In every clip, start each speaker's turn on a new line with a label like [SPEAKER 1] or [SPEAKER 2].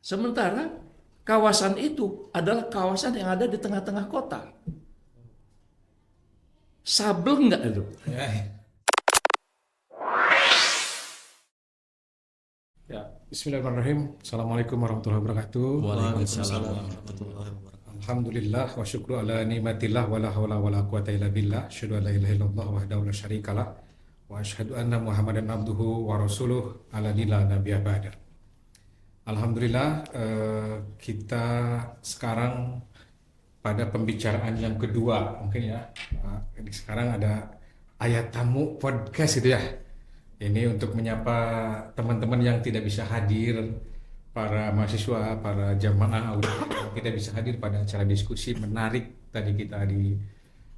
[SPEAKER 1] Sementara kawasan itu adalah kawasan yang ada di tengah-tengah kota. Sabel nggak itu?
[SPEAKER 2] Ya, Bismillahirrahmanirrahim. Assalamualaikum warahmatullahi wabarakatuh.
[SPEAKER 3] Waalaikumsalam warahmatullahi wabarakatuh.
[SPEAKER 2] Alhamdulillah wa syukru ala nikmatillah wa la hawla wa la quwata illa billah. Asyhadu an la ilaha illallah wahdahu la syarikalah wa asyhadu anna Muhammadan abduhu wa rasuluh ala la nabiyya ba'da. Alhamdulillah, kita sekarang pada pembicaraan yang kedua mungkin ya. Sekarang ada ayat tamu podcast itu ya. Ini untuk menyapa teman-teman yang tidak bisa hadir, para mahasiswa, para jamaah yang tidak bisa hadir pada acara diskusi menarik tadi kita di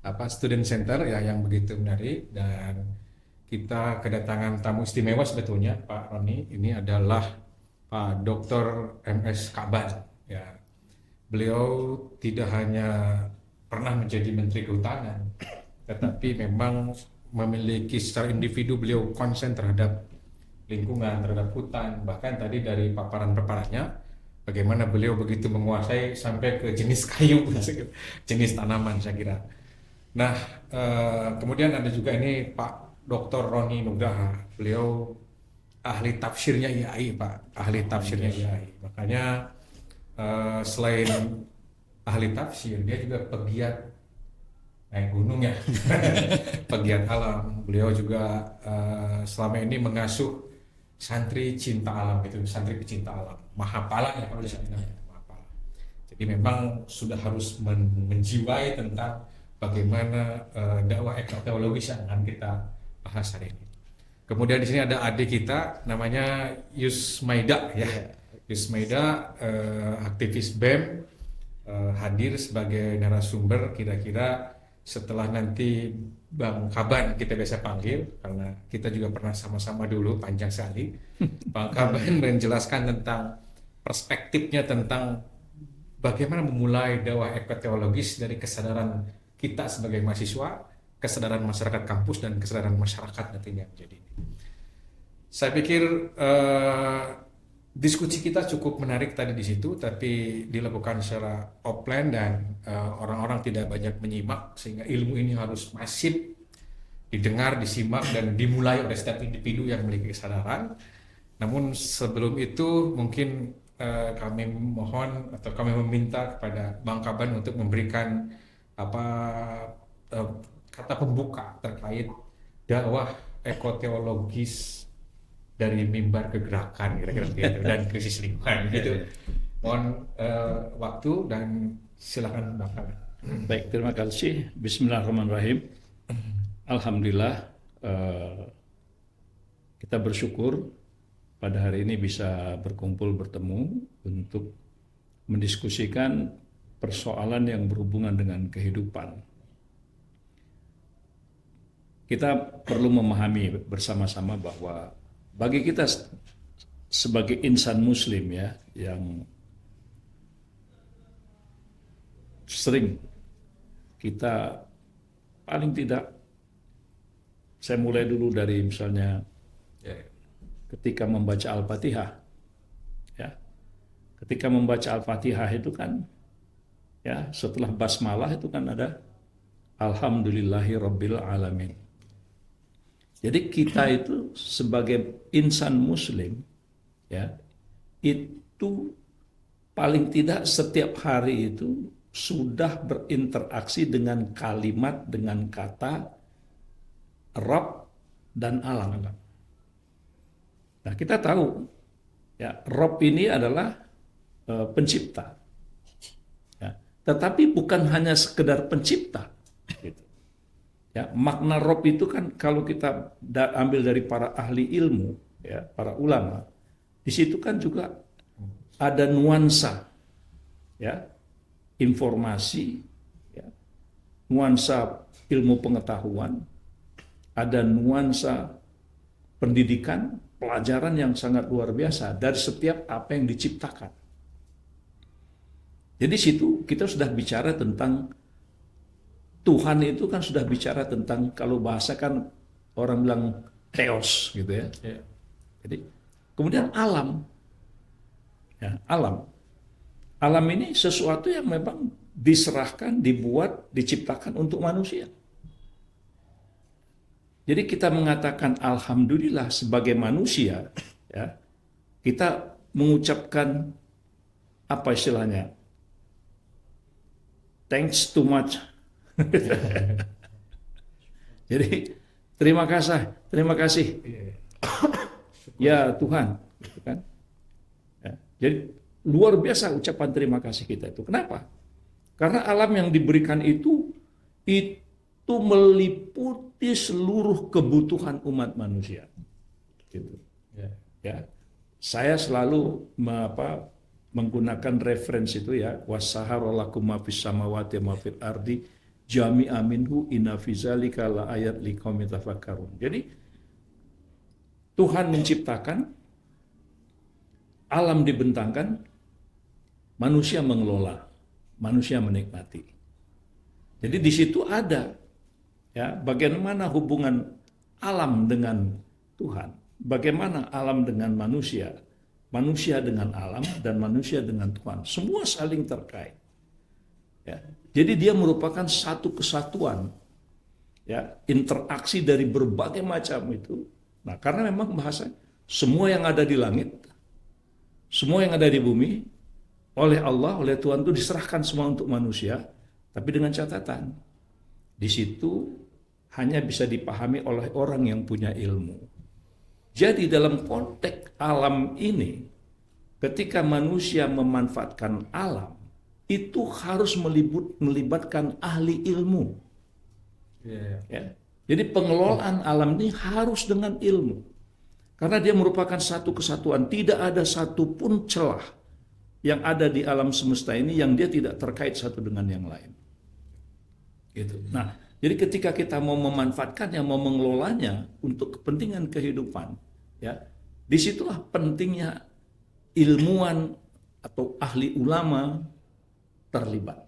[SPEAKER 2] Student Center ya, yang begitu menarik. Dan kita kedatangan tamu istimewa sebetulnya, Pak Roni. Ini adalah Pak Dr. MS Kaban ya. Beliau tidak hanya pernah menjadi Menteri Kehutanan, tetapi memang memiliki secara individu beliau konsen terhadap lingkungan, terhadap hutan. Bahkan tadi dari paparan-paparannya bagaimana beliau begitu menguasai sampai ke jenis kayu, jenis tanaman saya kira. Nah, kemudian ada juga ini Pak Dr. Roni Nugraha. Beliau ahli tafsirnya IAI, Pak, ahli tafsirnya IAI. Makanya selain ahli tafsir, dia juga pegiat naik gunung ya, pegiat alam. Beliau juga selama ini mengasuh santri cinta alam, itu santri pecinta alam, mahapala ya kalau disebutnya mahapala. Jadi memang sudah harus menjiwai tentang bagaimana dakwah ekoteologis yang akan kita bahas hari ini. Kemudian di sini ada adik kita namanya Yusmaida ya. Yusmaida aktivis BEM, hadir sebagai narasumber. Kira-kira setelah nanti Bang Kaban kita biasa panggil, karena kita juga pernah sama-sama dulu panjang sekali. Bang Kaban menjelaskan tentang perspektifnya tentang bagaimana memulai dakwah ekoteologis dari kesadaran kita sebagai mahasiswa, kesadaran masyarakat kampus, dan kesadaran masyarakat nantinya menjadi ini. Saya pikir diskusi kita cukup menarik tadi di situ, tapi dilakukan secara offline dan orang-orang tidak banyak menyimak, sehingga ilmu ini harus masif didengar, disimak, dan dimulai oleh setiap individu yang memiliki kesadaran. Namun sebelum itu mungkin kami mohon atau kami meminta kepada Bang Kaban untuk memberikan kata pembuka terkait dakwah ekoteologis dari mimbar ke gerakan, kira-kira gitu, dan krisis lingkungan gitu. Mohon waktu dan silakan Bang Kaban.
[SPEAKER 1] Baik, terima kasih. Bismillahirrahmanirrahim. Alhamdulillah, kita bersyukur pada hari ini bisa berkumpul bertemu untuk mendiskusikan persoalan yang berhubungan dengan kehidupan. Kita perlu memahami bersama-sama bahwa bagi kita sebagai insan muslim ya, yang sering kita paling tidak, saya mulai dulu dari misalnya ketika membaca Al-Fatihah ya. Ketika membaca Al-Fatihah itu kan ya, setelah basmalah itu kan ada Alhamdulillahi Rabbil Alamin. Jadi kita itu sebagai insan muslim ya, itu paling tidak setiap hari itu sudah berinteraksi dengan kalimat, dengan kata Rabb dan alam. Nah, kita tahu ya, Rabb ini adalah pencipta. Ya, tetapi bukan hanya sekedar pencipta gitu. Ya, makna Rob itu kan kalau kita ambil dari para ahli ilmu, ya, para ulama, di situ kan juga ada nuansa, ya, informasi, ya, nuansa ilmu pengetahuan, ada nuansa pendidikan, pelajaran yang sangat luar biasa dari setiap apa yang diciptakan. Jadi situ kita sudah bicara tentang Tuhan, itu kan sudah bicara tentang, kalau bahasa kan orang bilang theos gitu ya. Jadi kemudian alam, Ya, alam. Alam ini sesuatu yang memang diserahkan, dibuat, diciptakan untuk manusia. Jadi kita mengatakan alhamdulillah sebagai manusia, ya, kita mengucapkan apa istilahnya? Thanks too much. Jadi terima kasih ya Tuhan, gitu kan? Ya, jadi luar biasa ucapan terima kasih kita itu. Kenapa? Karena alam yang diberikan itu meliputi seluruh kebutuhan umat manusia. Gitu. Ya. Saya selalu menggunakan referensi itu ya, wasaharolakum ma fis samawati ma fil ardi jami'a minhu inna fi dzalika la ayat liqaumin yatafakkarun. Jadi Tuhan menciptakan, alam dibentangkan, manusia mengelola, manusia menikmati. Jadi di situ ada ya bagaimana hubungan alam dengan Tuhan, bagaimana alam dengan manusia, manusia dengan alam dan manusia dengan Tuhan. Semua saling terkait. Ya. Jadi dia merupakan satu kesatuan, ya, interaksi dari berbagai macam itu. Nah, karena memang bahasa semua yang ada di langit, semua yang ada di bumi, oleh Allah, oleh Tuhan itu diserahkan semua untuk manusia, tapi dengan catatan, di situ hanya bisa dipahami oleh orang yang punya ilmu. Jadi dalam konteks alam ini, ketika manusia memanfaatkan alam, itu harus melibatkan ahli ilmu. Ya. Jadi pengelolaan alam ini harus dengan ilmu. Karena dia merupakan satu kesatuan. Tidak ada satupun celah yang ada di alam semesta ini yang dia tidak terkait satu dengan yang lain. Gitu. Nah, jadi ketika kita mau memanfaatkannya, mau mengelolanya untuk kepentingan kehidupan, ya, disitulah pentingnya ilmuwan atau ahli ulama terlibat.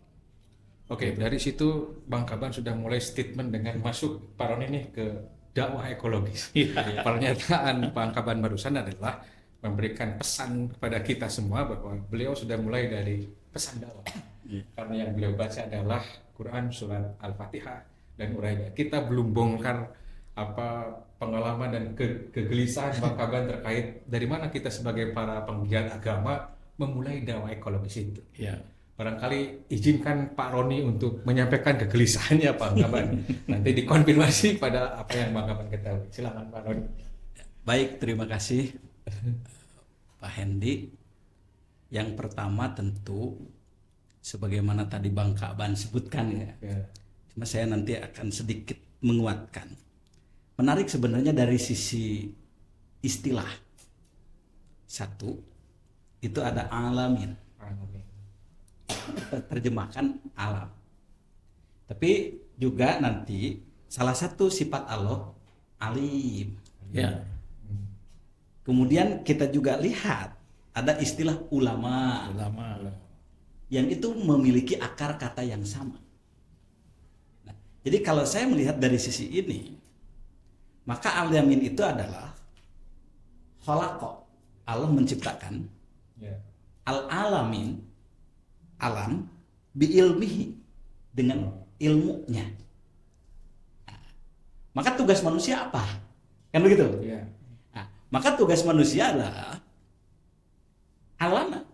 [SPEAKER 2] Oke, dari situ Bang Kaban sudah mulai statement dengan masuk paron ini ke dakwah ekologis. Pernyataan Bang Kaban barusan adalah memberikan pesan kepada kita semua bahwa beliau sudah mulai dari pesan dakwah. Karena yang beliau baca adalah Quran surat Al-Fatihah dan urainya. Kita belum bongkar pengalaman dan kegelisahan Bang Kaban terkait dari mana kita sebagai para penggiat agama memulai dakwah ekologis itu.
[SPEAKER 1] Ya.
[SPEAKER 2] Barangkali izinkan Pak Roni untuk menyampaikan kegelisahannya Pak Kaban. Nanti dikonfirmasi pada apa yang Bang Kaban ketahui. Silakan Pak Roni.
[SPEAKER 3] Baik, terima kasih Pak Hendi. Yang pertama tentu sebagaimana tadi Bang Kaban sebutkan ya. Cuma saya nanti akan sedikit menguatkan. Menarik sebenarnya dari sisi istilah. Satu, itu ada alamin. Terjemahkan alam. Tapi juga nanti salah satu sifat Allah alim.
[SPEAKER 1] Ya.
[SPEAKER 3] Kemudian kita juga lihat ada istilah ulama. Yang itu memiliki akar kata yang sama. Nah, jadi kalau saya melihat dari sisi ini, maka alamin itu adalah khalaqa. Allah menciptakan. Al-alamin alam biilmihi dengan ilmunya. Nah, maka tugas manusia apa? Kan begitu? Nah, maka tugas manusia adalah alama,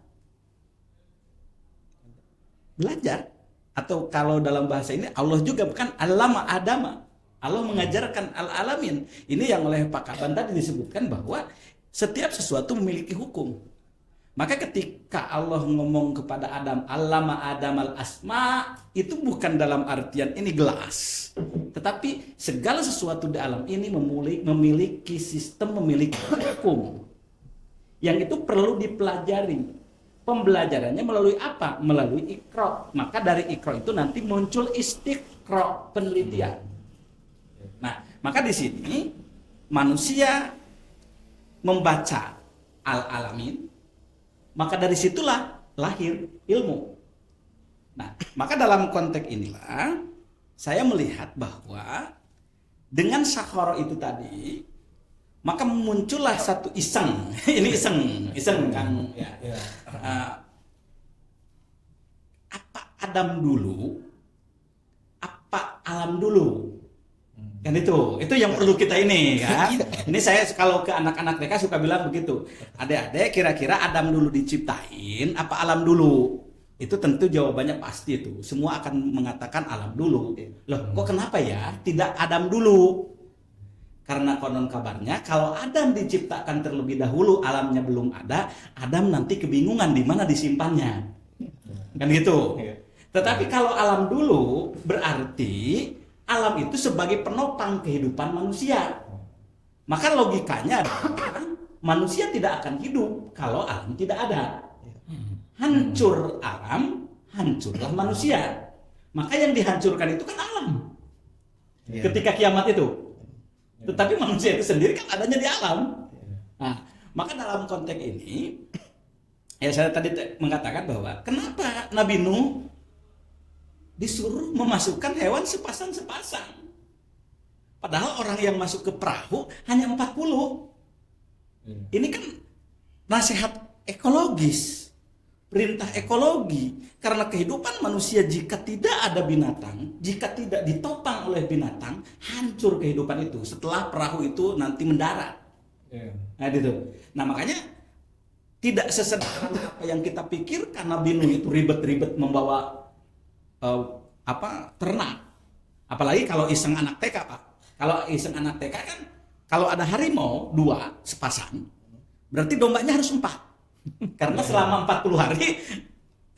[SPEAKER 3] belajar. Atau kalau dalam bahasa ini Allah juga bukan alama adama. Allah mengajarkan al-alamin. Ini yang oleh Pak Kaban tadi disebutkan bahwa setiap sesuatu memiliki hukum. Maka ketika Allah ngomong kepada Adam, allama Adam al-asma, itu bukan dalam artian ini gelas. Tetapi segala sesuatu di alam ini memiliki sistem, memiliki hukum. Yang itu perlu dipelajari. Pembelajarannya melalui apa? Melalui iqra. Maka dari iqra itu nanti muncul istiqra, penelitian. Nah, maka di sini manusia membaca al-alamin, maka dari situlah lahir ilmu. Nah, maka dalam konteks inilah saya melihat bahwa dengan sakhara itu tadi, maka muncullah satu iseng. Ini iseng Kang ya. Apa Adam dulu? Apa alam dulu? Kan itu yang perlu kita ini kan. Ini saya kalau ke anak-anak TK suka bilang begitu. Adik-adik, kira-kira Adam dulu diciptain apa alam dulu? Itu tentu jawabannya pasti itu. Semua akan mengatakan alam dulu. Loh, kok kenapa ya tidak Adam dulu? Karena konon kabarnya kalau Adam diciptakan terlebih dahulu, alamnya belum ada, Adam nanti kebingungan di mana disimpannya. Kan gitu. Tetapi kalau alam dulu berarti alam itu sebagai penopang kehidupan manusia. Maka logikanya adalah manusia tidak akan hidup kalau alam tidak ada. Hancur alam, hancurlah manusia. Maka yang dihancurkan itu kan alam. Ketika kiamat itu. Tetapi manusia itu sendiri kan adanya di alam. Nah, maka dalam konteks ini, ya saya tadi mengatakan bahwa kenapa Nabi Nuh disuruh memasukkan hewan sepasang-sepasang. Padahal orang yang masuk ke perahu hanya 40. Ini kan nasihat ekologis, perintah ekologi. Karena kehidupan manusia jika tidak ada binatang, jika tidak ditopang oleh binatang, hancur kehidupan itu setelah perahu itu nanti mendarat. Nah, gitu. Nah, makanya tidak sesederhana apa yang kita pikirkan. Nabi Nuh itu ribet-ribet membawa ternak. Apalagi kalau iseng anak TK, Pak. Kalau iseng anak TK kan kalau ada harimau 2 sepasang, berarti dombanya harus 4. Karena selama 40 hari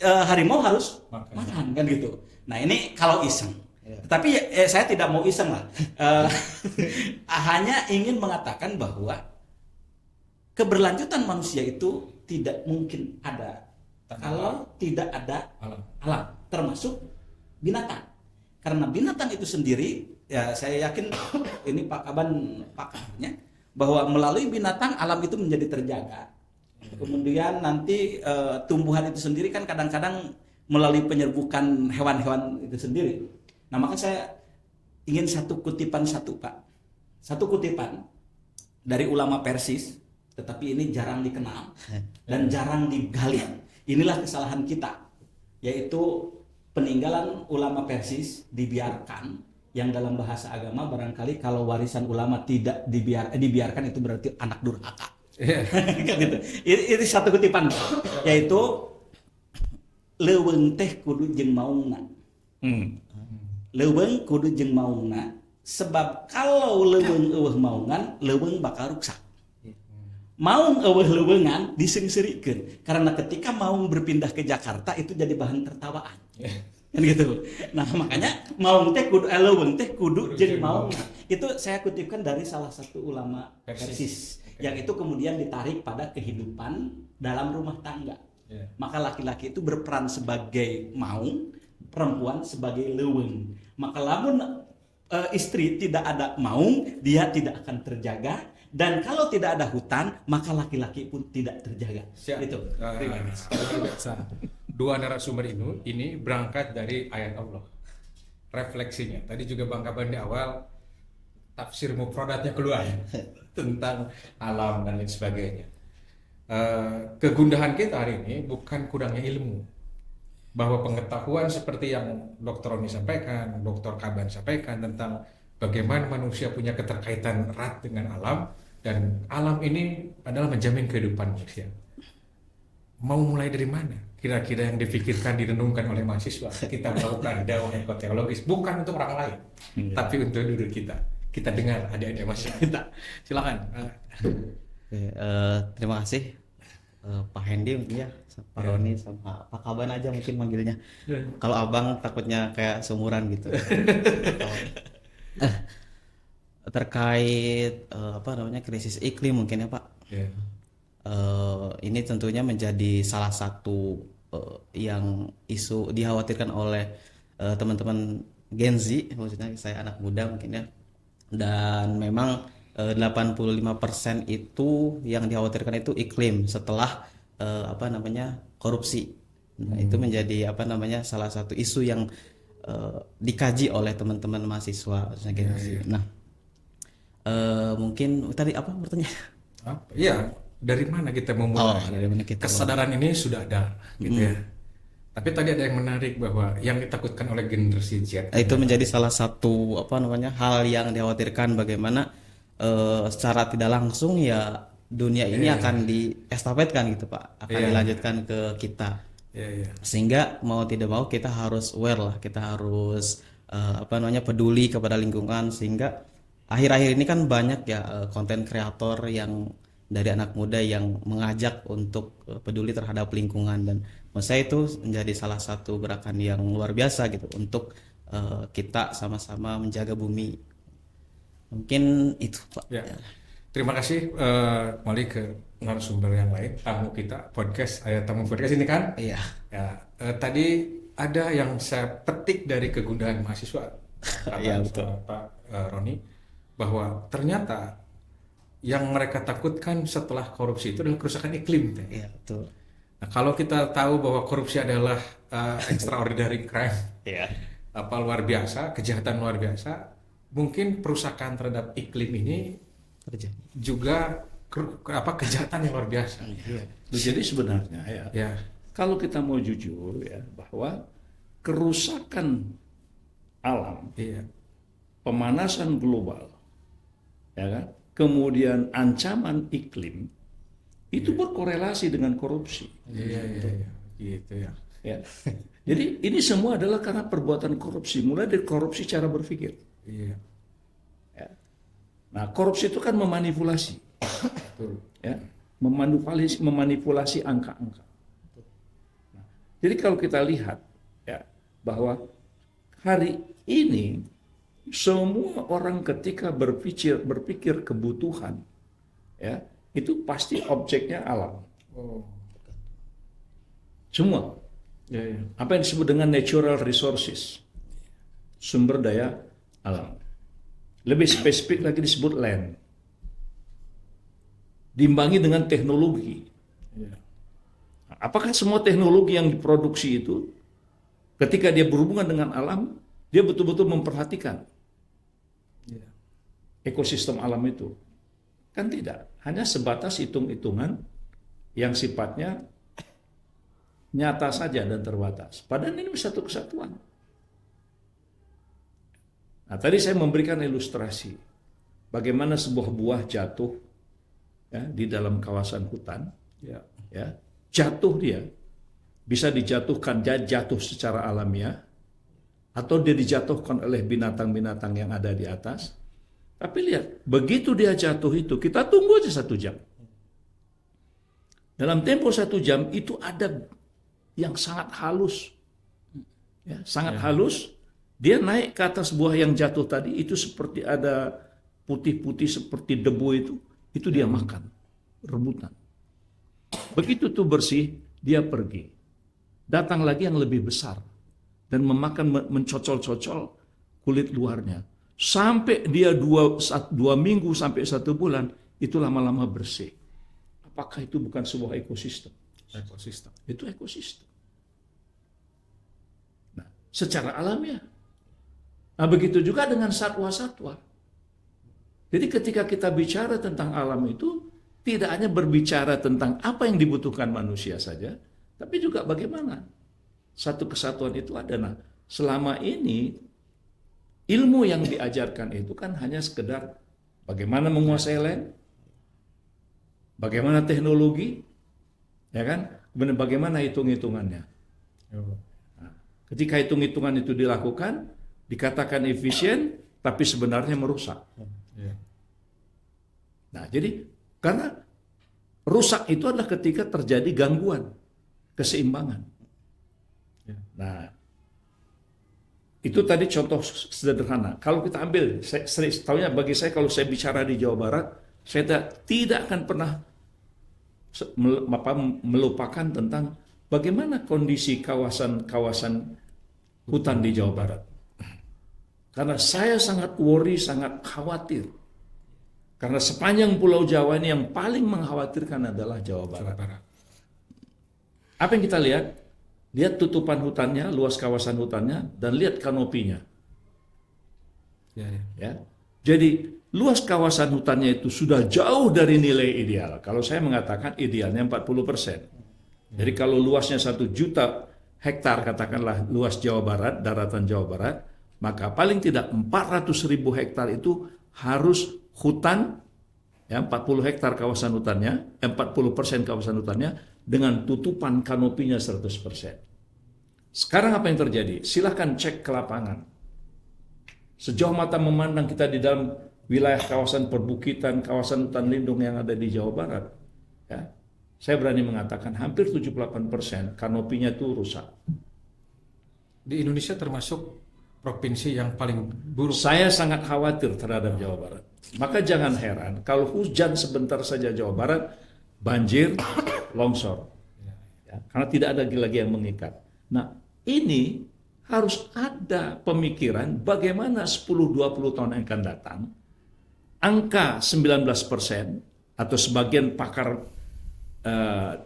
[SPEAKER 3] harimau harus makan kan gitu. Nah, ini kalau iseng. Tetapi saya tidak mau iseng lah. Hanya ingin mengatakan bahwa keberlanjutan manusia itu tidak mungkin ada kalau tidak ada alam, termasuk binatang. Karena binatang itu sendiri, ya saya yakin ini Pak Kaban pakarnya, bahwa melalui binatang alam itu menjadi terjaga. Kemudian nanti tumbuhan itu sendiri kan kadang-kadang melalui penyerbukan hewan-hewan itu sendiri. Nah, maka saya ingin satu kutipan Pak. Satu kutipan dari ulama Persis, tetapi ini jarang dikenal dan jarang digali. Inilah kesalahan kita, yaitu peninggalan ulama Persis dibiarkan, yang dalam bahasa agama barangkali kalau warisan ulama tidak dibiarkan itu berarti anak durhaka. Kan gitu. Ini satu kutipan, yaitu leuweung teh kudu jeung maungna. Leuweung kudu jeung maungna, sebab kalau leuweung eueuh maungan, leuweung bakal ruksak. Maung eueuh leuweungan disengsirikeun, karena ketika maung berpindah ke Jakarta itu jadi bahan tertawaan. Kan gitu. Nah, makanya maung teh kudu leuweung teh kudu jeung maungna. Itu saya kutipkan dari salah satu ulama Persis. Yang itu kemudian ditarik pada kehidupan dalam rumah tangga. Maka laki-laki itu berperan sebagai maung, perempuan sebagai leuweung. Maka lamun istri tidak ada maung, dia tidak akan terjaga. Dan kalau tidak ada hutan, maka laki-laki pun tidak terjaga. Itu. Terima kasih.
[SPEAKER 2] Dua narasumber ini berangkat dari ayat Allah. Refleksinya. Tadi juga Bang Kaban di awal tafsir mufradatnya keluar tentang alam dan lain sebagainya. Kegundahan kita hari ini bukan kurangnya ilmu. Bahwa pengetahuan seperti yang Dr. Roni sampaikan, Dr. Kaban sampaikan tentang bagaimana manusia punya keterkaitan erat dengan alam, dan alam ini adalah menjamin kehidupan manusia. Mau mulai dari mana? Kira-kira yang dipikirkan, direnungkan oleh mahasiswa kita melakukan dakwah ekoteologis bukan untuk orang lain, tapi untuk diri kita. Kita dengar adik-adik mahasiswa kita. Silakan.
[SPEAKER 4] Terima kasih Pak Hendy mungkin ya, Pak Roni sama Pak Kaban aja mungkin manggilnya. Kalau abang takutnya kayak seumuran gitu. Terkait krisis iklim mungkin ya Pak. Ini tentunya menjadi salah satu yang isu dikhawatirkan oleh teman-teman Gen Z, maksudnya saya anak muda mungkin ya. Dan memang 85% itu yang dikhawatirkan itu iklim setelah korupsi. Nah, itu menjadi salah satu isu yang dikaji oleh teman-teman mahasiswa Gen Z. Nah, Mungkin tadi apa bertanya?
[SPEAKER 2] Iya, dari mana kita
[SPEAKER 4] Oh,
[SPEAKER 2] memulai?
[SPEAKER 4] dari mana kita?
[SPEAKER 2] Kesadaran ini sudah ada, gitu ya. Tapi tadi ada yang menarik bahwa yang ditakutkan oleh generasi Z.
[SPEAKER 4] Itu menjadi salah satu apa namanya hal yang dikhawatirkan bagaimana secara tidak langsung ya dunia ini akan diestafetkan gitu Pak, akan dilanjutkan ke kita.
[SPEAKER 2] Iya, iya.
[SPEAKER 4] Sehingga mau tidak mau kita harus aware lah, kita harus apa namanya peduli kepada lingkungan, sehingga akhir-akhir ini kan banyak ya konten kreator yang dari anak muda yang mengajak untuk peduli terhadap lingkungan, dan menurut saya itu menjadi salah satu gerakan yang luar biasa gitu untuk kita sama-sama menjaga bumi. Mungkin itu Pak.
[SPEAKER 2] Ya. Terima kasih kembali ke narasumber yang lain, tamu kita podcast tamu podcast ini kan.
[SPEAKER 4] Iya.
[SPEAKER 2] Ya, tadi ada yang saya petik dari kegundahan mahasiswa,
[SPEAKER 4] Iya, betul.
[SPEAKER 2] Pak Roni, bahwa ternyata yang mereka takutkan setelah korupsi itu adalah kerusakan iklim. Teh.
[SPEAKER 4] Iya, betul.
[SPEAKER 2] Nah, kalau kita tahu bahwa korupsi adalah extraordinary crime,
[SPEAKER 4] Iya.
[SPEAKER 2] apa luar biasa, kejahatan luar biasa, mungkin perusakan terhadap iklim ini
[SPEAKER 4] Terjadi.
[SPEAKER 2] juga kejahatan yang luar biasa.
[SPEAKER 1] Jadi sebenarnya ya,
[SPEAKER 2] Ya,
[SPEAKER 1] kalau kita mau jujur ya, bahwa kerusakan alam,
[SPEAKER 2] iya,
[SPEAKER 1] pemanasan global, ya kan, kemudian ancaman iklim itu berkorelasi dengan korupsi.
[SPEAKER 2] iya, gitu ya.
[SPEAKER 1] Ya. Jadi ini semua adalah karena perbuatan korupsi, mulai dari korupsi cara berpikir.
[SPEAKER 2] Iya,
[SPEAKER 1] Ya. Nah, korupsi itu kan memanipulasi,
[SPEAKER 2] betul.
[SPEAKER 1] ya, memanipulasi angka-angka. Nah, jadi kalau kita lihat ya bahwa hari ini semua orang ketika berpikir kebutuhan, ya, itu pasti objeknya alam.
[SPEAKER 2] Oh,
[SPEAKER 1] Semua.
[SPEAKER 2] iya, iya.
[SPEAKER 1] Apa yang disebut dengan natural resources, sumber daya alam. Lebih spesifik lagi disebut land. Diimbangi dengan teknologi.
[SPEAKER 2] Iya.
[SPEAKER 1] Apakah semua teknologi yang diproduksi itu ketika dia berhubungan dengan alam, dia betul-betul memperhatikan
[SPEAKER 2] Iya.
[SPEAKER 1] ekosistem alam itu? Kan tidak. Hanya sebatas hitung-hitungan yang sifatnya nyata saja dan terbatas. Padahal ini satu kesatuan. Nah, tadi saya memberikan ilustrasi bagaimana sebuah buah jatuh ya, di dalam kawasan hutan,
[SPEAKER 2] Ya.
[SPEAKER 1] ya, jatuh dia bisa dijatuhkan jatuh secara alamiah atau dia dijatuhkan oleh binatang-binatang yang ada di atas. Tapi lihat, begitu dia jatuh itu, kita tunggu aja 1 jam. Dalam tempo 1 jam itu ada yang sangat halus, ya, sangat halus. Dia naik ke atas buah yang jatuh tadi, itu seperti ada putih-putih seperti debu itu dia makan, rebutan. Begitu tuh bersih, dia pergi. Datang lagi yang lebih besar dan memakan, mencocol-cocol kulit luarnya. Sampai dia 2 minggu sampai 1 bulan, itu lama-lama bersih. Apakah itu bukan sebuah ekosistem?
[SPEAKER 2] Ekosistem.
[SPEAKER 1] Itu ekosistem. Nah, secara alamiah. Nah, begitu juga dengan satwa-satwa. Jadi ketika kita bicara tentang alam itu, tidak hanya berbicara tentang apa yang dibutuhkan manusia saja, tapi juga bagaimana satu kesatuan itu ada. Nah, selama ini ilmu yang diajarkan itu kan hanya sekedar bagaimana menguasai land, bagaimana teknologi, ya kan, kemudian bagaimana hitung-hitungannya. Nah, ketika hitung-hitungan itu dilakukan, dikatakan efisien, tapi sebenarnya merusak.
[SPEAKER 2] Iya.
[SPEAKER 1] Nah, jadi karena rusak itu adalah ketika terjadi gangguan keseimbangan.
[SPEAKER 2] Ya.
[SPEAKER 1] Nah, itu tadi contoh sederhana. Kalau kita ambil, tahunya bagi saya kalau saya bicara di Jawa Barat, saya tidak akan pernah melupakan tentang bagaimana kondisi kawasan-kawasan hutan di Jawa Barat. Karena saya sangat worry, sangat khawatir. Karena sepanjang Pulau Jawa ini yang paling mengkhawatirkan adalah Jawa Barat. Apa yang kita lihat? Lihat tutupan hutannya, luas kawasan hutannya, dan lihat kanopinya.
[SPEAKER 2] Ya, ya.
[SPEAKER 1] Ya. Jadi luas kawasan hutannya itu sudah jauh dari nilai ideal. Kalau saya mengatakan idealnya 40%. Jadi kalau luasnya 1 juta hektar, katakanlah luas Jawa Barat, daratan Jawa Barat, maka paling tidak 400.000 hektar itu harus hutan, ya 40 hektar kawasan hutannya, 40% kawasan hutannya dengan tutupan kanopinya 100%. Sekarang apa yang terjadi? Silahkan cek ke lapangan. Sejauh mata memandang kita di dalam wilayah kawasan perbukitan, kawasan hutan lindung yang ada di Jawa Barat, ya, saya berani mengatakan hampir 78% kanopinya itu rusak.
[SPEAKER 2] Di Indonesia termasuk provinsi yang paling buruk.
[SPEAKER 1] Saya sangat khawatir terhadap Jawa Barat. Maka jangan heran kalau hujan sebentar saja Jawa Barat, banjir, longsor. Ya, karena tidak ada lagi yang mengikat. Nah, ini harus ada pemikiran bagaimana 10-20 tahun yang akan datang, angka 19% atau sebagian pakar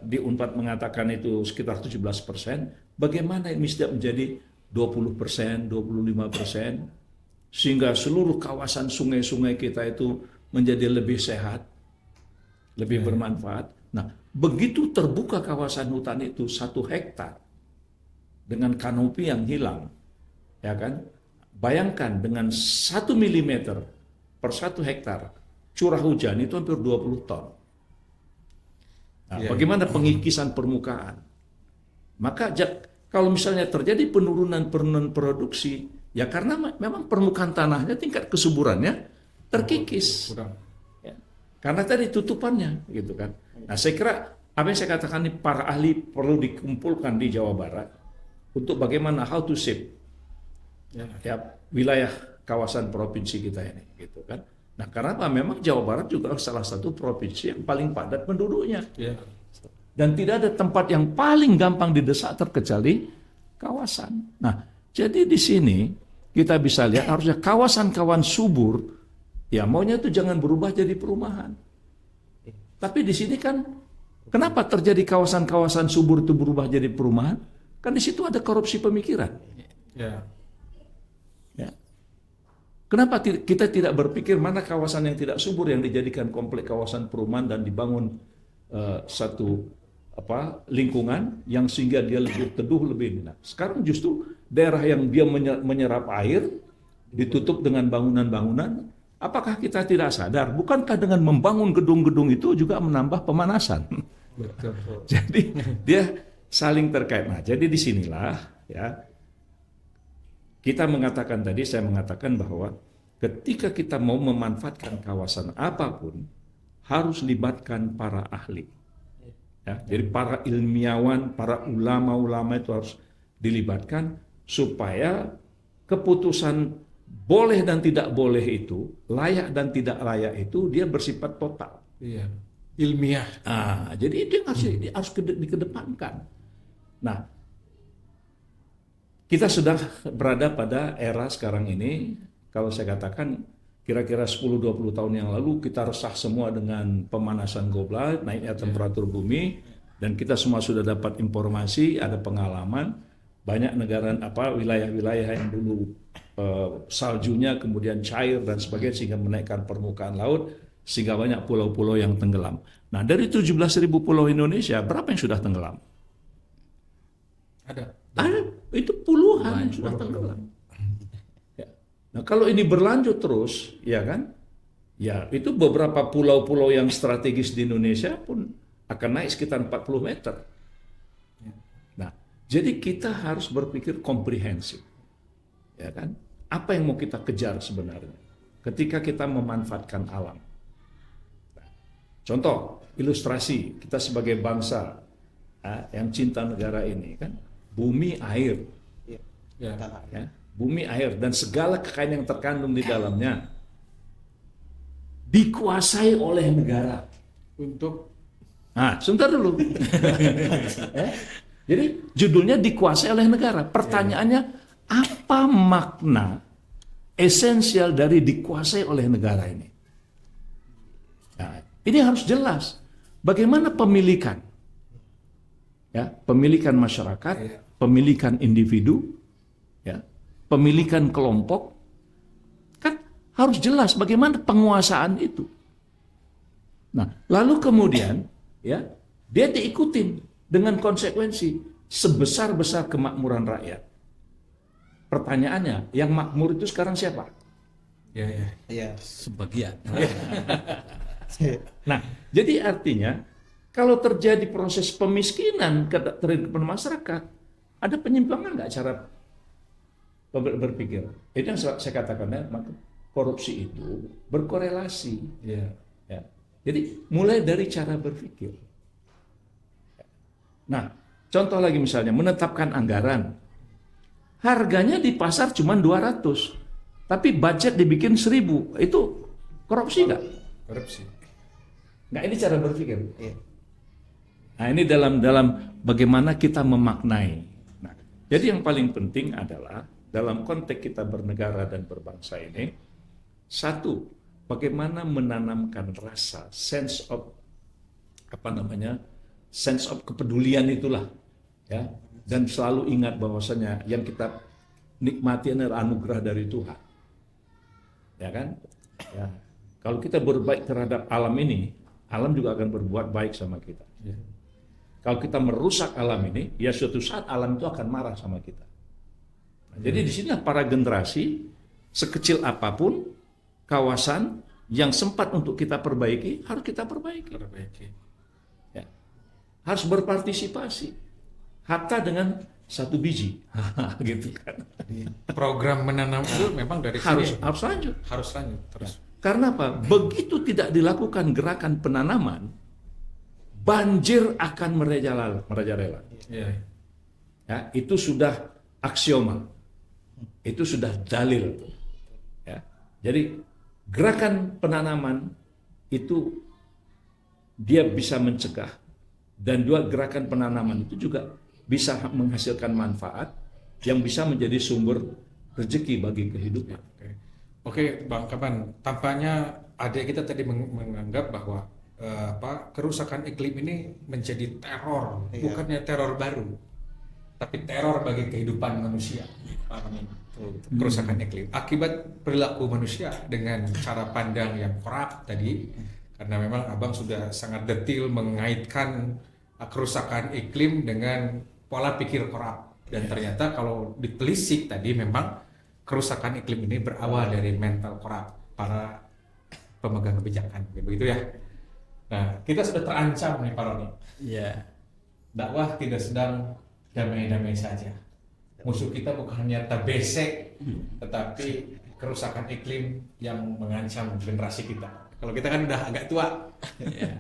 [SPEAKER 1] di Unpad mengatakan itu sekitar 17%, bagaimana ini tidak menjadi 20%, 25%, sehingga seluruh kawasan sungai-sungai kita itu menjadi lebih sehat, lebih bermanfaat. Nah, begitu terbuka kawasan hutan itu 1 hektar dengan kanopi yang hilang, ya kan? Bayangkan dengan 1 mm per 1 hektar curah hujan itu hampir 20 ton. Nah, bagaimana pengikisan permukaan? Maka kalau misalnya terjadi penurunan produksi, ya karena memang permukaan tanahnya tingkat kesuburannya terkikis. Ya. Karena tadi tutupannya, gitu kan. Nah, saya kira apa yang saya katakan ini para ahli perlu dikumpulkan di Jawa Barat untuk bagaimana how to save ya, wilayah kawasan provinsi kita ini, gitu kan. Nah, karena apa? Memang Jawa Barat juga salah satu provinsi yang paling padat penduduknya.
[SPEAKER 2] Ya.
[SPEAKER 1] Dan tidak ada tempat yang paling gampang didesak terkecuali kawasan. Nah, jadi di sini kita bisa lihat harusnya kawasan-kawasan subur, ya maunya itu jangan berubah jadi perumahan. Tapi di sini kan, kenapa terjadi kawasan-kawasan subur itu berubah jadi perumahan? Kan di situ ada korupsi pemikiran.
[SPEAKER 2] Ya.
[SPEAKER 1] Ya. Kenapa kita tidak berpikir mana kawasan yang tidak subur yang dijadikan komplek kawasan perumahan dan dibangun satu lingkungan yang sehingga dia lebih teduh, lebih enak. Sekarang justru daerah yang dia menyerap air ditutup dengan bangunan-bangunan. Apakah kita tidak sadar? Bukankah dengan membangun gedung-gedung itu juga menambah pemanasan?
[SPEAKER 2] Betul.
[SPEAKER 1] Jadi dia saling terkait. Nah, jadi disinilah ya kita mengatakan tadi, saya mengatakan bahwa ketika kita mau memanfaatkan kawasan apapun harus libatkan para ahli. Ya, jadi para ilmiawan, para ulama-ulama itu harus dilibatkan supaya keputusan boleh dan tidak boleh itu, layak dan tidak layak itu dia bersifat total.
[SPEAKER 2] Iya. Ilmiah.
[SPEAKER 1] Jadi itu yang harus dikedepankan. Nah, kita sudah berada pada era sekarang ini, kalau saya katakan kira-kira 10-20 tahun yang lalu kita resah semua dengan pemanasan global, naiknya temperatur bumi, dan kita semua sudah dapat informasi, ada pengalaman, banyak negara wilayah-wilayah yang dulu saljunya kemudian cair dan sebagainya sehingga menaikkan permukaan laut, sehingga banyak pulau-pulau yang tenggelam. Nah, dari 17.000 pulau Indonesia, berapa yang sudah tenggelam?
[SPEAKER 2] Ada.
[SPEAKER 1] Itu puluhan yang sudah tenggelam. Ya. Nah, kalau ini berlanjut terus, ya kan? Ya, itu beberapa pulau-pulau yang strategis di Indonesia pun akan naik sekitar 40 meter. Nah, jadi kita harus berpikir komprehensif. Ya kan? Apa yang mau kita kejar sebenarnya ketika kita memanfaatkan alam? Contoh, ilustrasi kita sebagai bangsa yang cinta negara ini kan, bumi, air, ya, bumi, air dan segala kekayaan yang terkandung di dalamnya dikuasai oleh negara.
[SPEAKER 2] Untuk
[SPEAKER 1] Sebentar dulu. Jadi judulnya dikuasai oleh negara. Pertanyaannya, apa makna esensial dari dikuasai oleh negara ini? Nah, ini harus jelas. Bagaimana pemilikan? Ya, pemilikan masyarakat, pemilikan individu, ya, pemilikan kelompok, kan harus jelas bagaimana penguasaan itu. Nah, lalu kemudian ya dia diikutin dengan konsekuensi sebesar-besar kemakmuran rakyat. Pertanyaannya, yang makmur itu sekarang siapa?
[SPEAKER 4] Ya.
[SPEAKER 3] Sebagian.
[SPEAKER 1] Nah, jadi artinya kalau terjadi proses pemiskinan terhadap masyarakat, ada penyimpangan nggak cara berpikir? Itu yang saya katakan ya, maka korupsi itu berkorelasi. Ya. Jadi mulai dari cara berpikir. Nah, contoh lagi misalnya menetapkan anggaran. Harganya di pasar cuma 200, tapi budget dibikin 1000. Itu korupsi nggak?
[SPEAKER 2] Korupsi.
[SPEAKER 1] Nggak, ini cara berpikir.
[SPEAKER 4] Iya.
[SPEAKER 1] Nah, ini dalam bagaimana kita memaknai. Nah, jadi yang paling penting adalah dalam konteks kita bernegara dan berbangsa ini, satu, bagaimana menanamkan rasa sense of kepedulian itulah, ya, dan selalu ingat bahwasanya yang kita nikmati adalah anugerah dari Tuhan, ya kan? Ya. Kalau kita berbaik terhadap alam ini, alam juga akan berbuat baik sama kita. Ya. Kalau kita merusak alam ini, ya suatu saat alam itu akan marah sama kita. Nah, jadi di sinilah para generasi, sekecil apapun kawasan yang sempat untuk kita perbaiki, harus kita perbaiki. Ya. Harus berpartisipasi. Hatta dengan 1 biji, gitu kan.
[SPEAKER 2] Program menanam itu memang dari
[SPEAKER 1] Harus
[SPEAKER 2] sini.
[SPEAKER 1] lanjut.
[SPEAKER 2] Harus lanjut terus.
[SPEAKER 1] Karena apa? Begitu tidak dilakukan gerakan penanaman, banjir akan merajalela. Ya, itu sudah aksioma. Itu sudah dalil. Ya. Jadi gerakan penanaman itu dia bisa mencegah, dan dua gerakan penanaman itu juga bisa menghasilkan manfaat yang bisa menjadi sumber rezeki bagi kehidupan.
[SPEAKER 2] Oke, Bang Kaban, tampaknya adik kita tadi menganggap bahwa kerusakan iklim ini menjadi teror, bukannya teror baru, tapi teror bagi kehidupan manusia. Kerusakan iklim akibat perilaku manusia dengan cara pandang yang korup tadi, karena memang Abang sudah sangat detail mengaitkan kerusakan iklim dengan pola pikir korup, dan ternyata kalau ditelisik tadi memang kerusakan iklim ini berawal dari mental korup para pemegang kebijakan, begitu ya. Nah, kita sudah terancam nih Pak Roni.
[SPEAKER 3] Iya.
[SPEAKER 2] Dakwah tidak sedang damai-damai saja. Musuh kita bukan hanya tabesek, tetapi kerusakan iklim yang mengancam generasi kita. Kalau kita kan udah agak tua,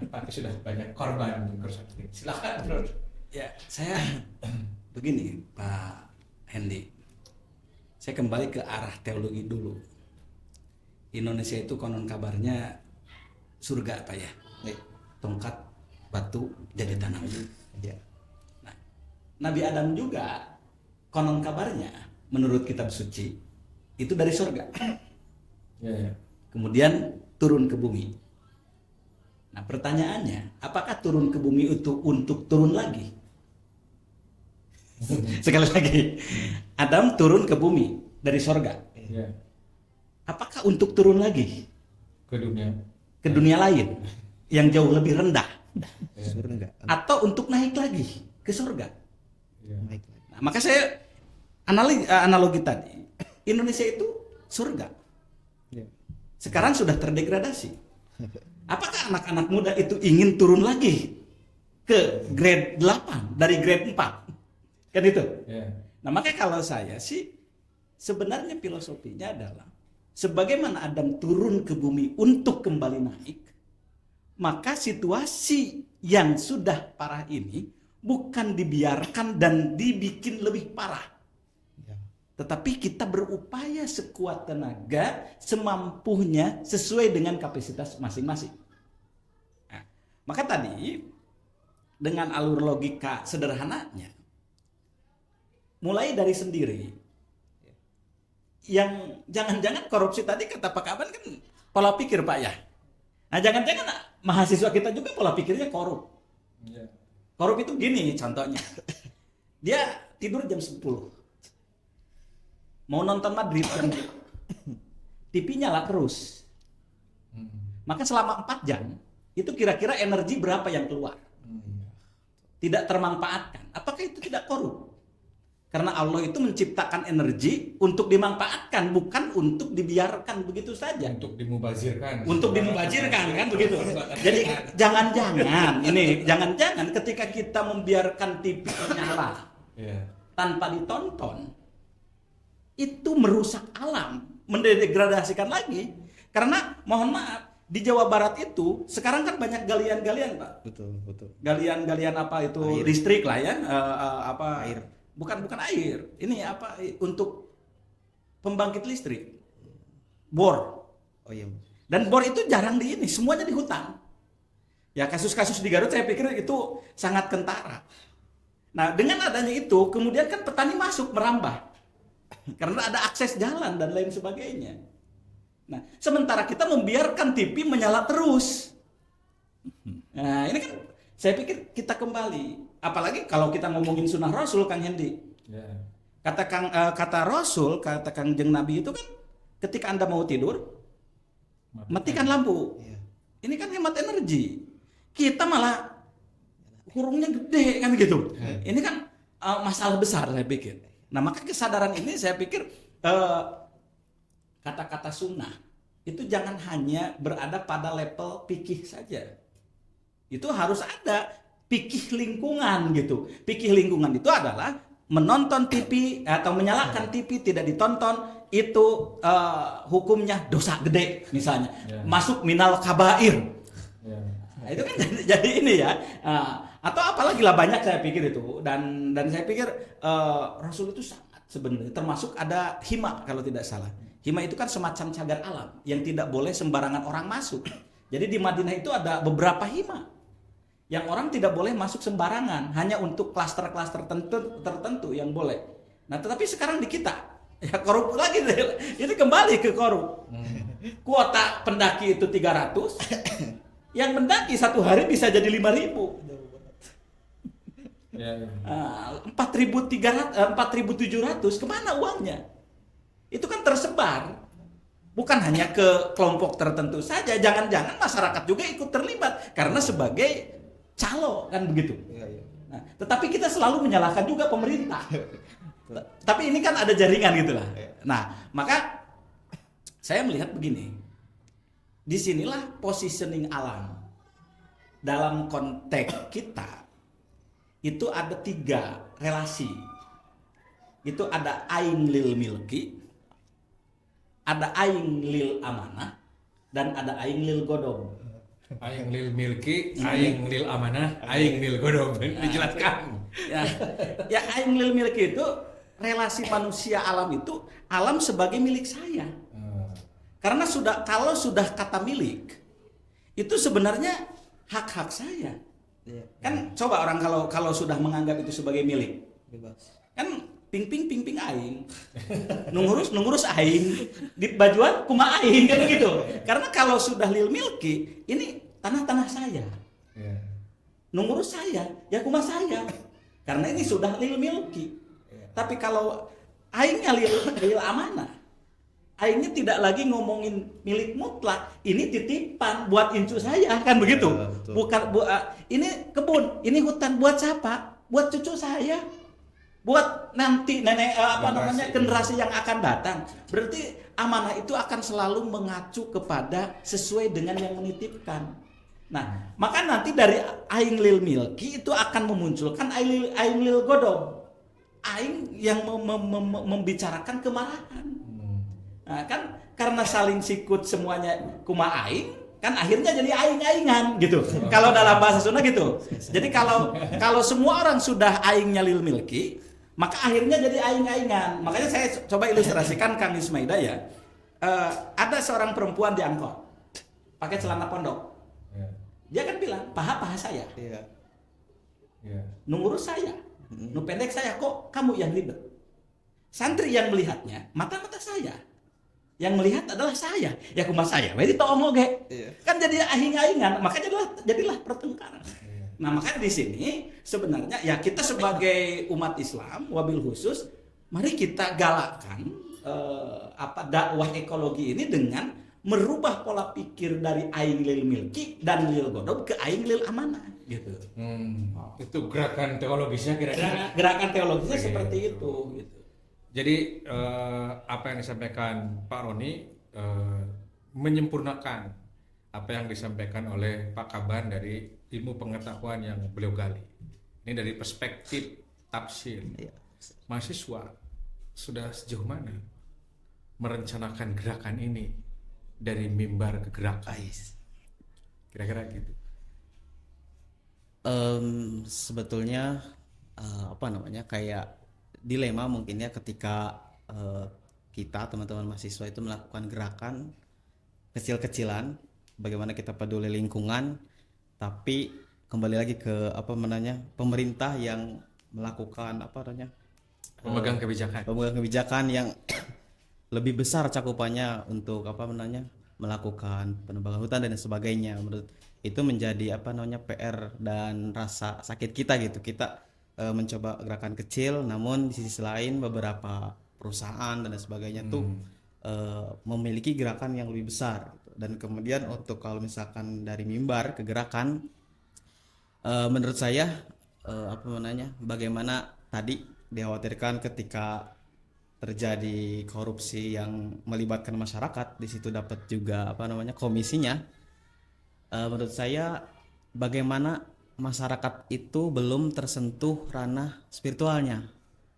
[SPEAKER 2] tapi sudah banyak korban kerusakan iklim. Silakan, Bro.
[SPEAKER 3] Ya, saya begini, Pak Hendy. Saya kembali ke arah teologi dulu. Indonesia itu konon kabarnya surga, Pak ya. Tongkat batu jadi tanah. Nah, Nabi Adam juga konon kabarnya menurut kitab suci itu dari surga. Kemudian turun ke bumi. Nah, pertanyaannya, apakah turun ke bumi itu untuk turun lagi? Sekali lagi, Adam turun ke bumi dari surga. Apakah untuk turun lagi ke dunia lain yang jauh lebih rendah, atau untuk naik lagi ke surga? Nah, maka saya analogi tadi, Indonesia itu surga. Sekarang sudah terdegradasi. Apakah anak-anak muda itu ingin turun lagi ke grade 8 dari grade 4? Kan itu. Nah, makanya kalau saya sih sebenarnya filosofinya adalah sebagaimana Adam turun ke bumi untuk kembali naik, maka situasi yang sudah parah ini bukan dibiarkan dan dibikin lebih parah. Tetapi kita berupaya sekuat tenaga, semampunya, sesuai dengan kapasitas masing-masing. Nah, maka tadi dengan alur logika sederhananya, mulai dari sendiri, yang jangan-jangan korupsi tadi kata Pak Kaban kan pola pikir Pak ya. Nah, jangan-jangan mahasiswa kita juga pola pikirnya korup. Korup itu gini contohnya, dia tidur jam 10, mau nonton Madrid jam TV nyala terus. Maka selama 4 jam itu kira-kira energi berapa yang keluar? Tidak termanfaatkan. Apakah itu tidak korup? Karena Allah itu menciptakan energi untuk dimanfaatkan, bukan untuk dibiarkan begitu saja.
[SPEAKER 2] Untuk dimubazirkan.
[SPEAKER 3] Untuk dimubazirkan kan begitu. Jadi jangan-jangan ketika kita membiarkan TV nyala tanpa ditonton, itu merusak alam, mendegradasikan lagi. Karena mohon maaf, di Jawa Barat itu sekarang kan banyak galian-galian, Pak.
[SPEAKER 4] Betul.
[SPEAKER 3] Galian-galian apa itu
[SPEAKER 4] Air.
[SPEAKER 3] listrik lah ya,
[SPEAKER 4] Air.
[SPEAKER 3] Bukan air. Ini apa untuk pembangkit listrik. Bor.
[SPEAKER 4] Oh iya.
[SPEAKER 3] Dan bor itu jarang di ini, semuanya di hutan. Ya kasus-kasus di Garut saya pikir itu sangat kentara. Nah, dengan adanya itu kemudian kan petani masuk merambah. Karena ada akses jalan dan lain sebagainya. Nah, sementara kita membiarkan TV menyala terus. Nah, ini kan saya pikir kita kembali. Apalagi kalau kita ngomongin sunnah Rasul, Kang Hendi. Kata Rasul, kata Kangjeng Nabi itu kan ketika Anda mau tidur, matikan lampu. Ini kan hemat energi. Kita malah hurungnya gede kan gitu. Ini kan masalah besar saya pikir. Nah, maka kesadaran ini saya pikir kata-kata sunnah itu jangan hanya berada pada level fikih saja. Itu harus ada fikih lingkungan gitu. Fikih lingkungan itu adalah menonton TV atau menyalakan TV tidak ditonton itu hukumnya dosa gede misalnya. Masuk minal kabair. Nah, itu kan jadi ini ya. Atau apalagi lah banyak saya pikir itu dan saya pikir Rasul itu sangat sebenarnya termasuk ada hima kalau tidak salah. Hima itu kan semacam cagar alam yang tidak boleh sembarangan orang masuk. Jadi di Madinah itu ada beberapa hima yang orang tidak boleh masuk sembarangan, hanya untuk klaster-klaster tertentu yang boleh. Nah, tetapi sekarang di kita ya korup lagi deh. Ini kembali ke korup. Kuota pendaki itu 300, yang mendaki satu hari bisa jadi 5.000. 4.700 kemana uangnya? Itu kan tersebar, bukan hanya ke kelompok tertentu saja. Jangan-jangan masyarakat juga ikut terlibat karena sebagai calo kan begitu. Nah, tetapi kita selalu menyalahkan juga pemerintah. Tapi ini kan ada jaringan gitulah. Nah, maka saya melihat begini. Disinilah positioning alam dalam konteks kita itu ada 3 relasi. Itu ada aing lil milki, ada aing lil amanah, dan ada aing lil godom.
[SPEAKER 2] Aing lil milki, aing lil amanah, aing lil godom. Dijelaskan.
[SPEAKER 3] Ya aing lil milki itu relasi manusia alam itu alam sebagai milik saya. Karena kalau sudah kata milik itu sebenarnya hak-hak saya. Kan coba orang kalau sudah menganggap itu sebagai milik.
[SPEAKER 4] Bebas.
[SPEAKER 3] Kan ping aing. Nungurus aing. Di bajuan kuma aing kan begitu. Karena kalau sudah lil milki, ini tanah-tanah saya. Nungurus saya, ya kuma saya. Karena ini sudah lil milki. Tapi kalau aingnya lil amanah, aingnya tidak lagi ngomongin milik mutlak. Ini titipan buat incu saya kan begitu. Bukan ini kebun, ini hutan buat siapa? Buat cucu saya. Buat nanti nenek generasi yang akan datang. Berarti amanah itu akan selalu mengacu kepada sesuai dengan yang menitipkan. Nah, maka nanti dari aing lil milki itu akan memunculkan aing lil godom. Aing yang membicarakan kemarahan. Nah, kan karena saling sikut semuanya kuma aing, kan akhirnya jadi aing-aingan gitu. Kalau dalam bahasa Sunda gitu. Jadi kalau semua orang sudah aingnya lil milki, maka akhirnya jadi aing-aingan. Makanya saya coba ilustrasikan Kang Ismaida ya. Ada seorang perempuan di angkot pakai celana pondok. Dia kan bilang, paha saya. Nungurus saya. Nu pendek saya, kok kamu yang ribet. Santri yang melihatnya, mata-mata saya. Yang melihat adalah saya. Ya kumah saya, wedi toong oge. Kan jadi aing-aingan, maka jadilah pertengkaran. Nah, makanya di sini sebenarnya ya kita sebagai umat Islam wabil khusus, mari kita galakkan dakwah ekologi ini dengan merubah pola pikir dari aing lil milki dan lil godom ke aing lil amanah gitu.
[SPEAKER 2] Itu gerakan teologisnya kira-kira.
[SPEAKER 3] Gerakan teologisnya
[SPEAKER 2] Oke.
[SPEAKER 3] seperti itu gitu.
[SPEAKER 2] Jadi apa yang disampaikan Pak Roni menyempurnakan apa yang disampaikan oleh Pak Kaban dari ilmu pengetahuan yang beliau gali. Ini dari perspektif tafsir.
[SPEAKER 4] Iya.
[SPEAKER 2] Mahasiswa sudah sejauh mana merencanakan gerakan ini dari mimbar ke gerakan? Kira-kira gitu.
[SPEAKER 4] Sebetulnya apa namanya kayak dilema mungkin ya ketika kita teman-teman mahasiswa itu melakukan gerakan kecil-kecilan, bagaimana kita peduli lingkungan, tapi kembali lagi ke apa namanya pemerintah yang melakukan apa namanya
[SPEAKER 2] Pemegang kebijakan.
[SPEAKER 4] pemegang kebijakan yang lebih besar cakupannya untuk apa namanya melakukan penebangan hutan dan sebagainya. Menurut itu menjadi apa namanya PR dan rasa sakit kita gitu. Kita mencoba gerakan kecil, namun di sisi lain beberapa perusahaan dan sebagainya tuh memiliki gerakan yang lebih besar gitu. Dan kemudian untuk kalau misalkan dari mimbar ke gerakan, menurut saya apa namanya bagaimana tadi dikhawatirkan ketika terjadi korupsi yang melibatkan masyarakat, di situ dapat juga apa namanya komisinya. Menurut saya bagaimana masyarakat itu belum tersentuh ranah spiritualnya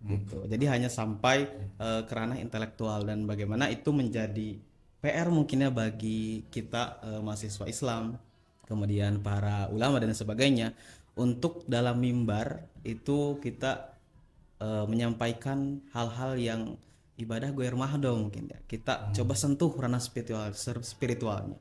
[SPEAKER 4] gitu. Jadi hanya sampai ke ranah intelektual, dan bagaimana itu menjadi PR mungkinnya bagi kita mahasiswa Islam, kemudian para ulama dan sebagainya, untuk dalam mimbar itu kita menyampaikan hal-hal yang ibadah goir mahdoh mungkin ya. Kita coba sentuh ranah spiritualnya.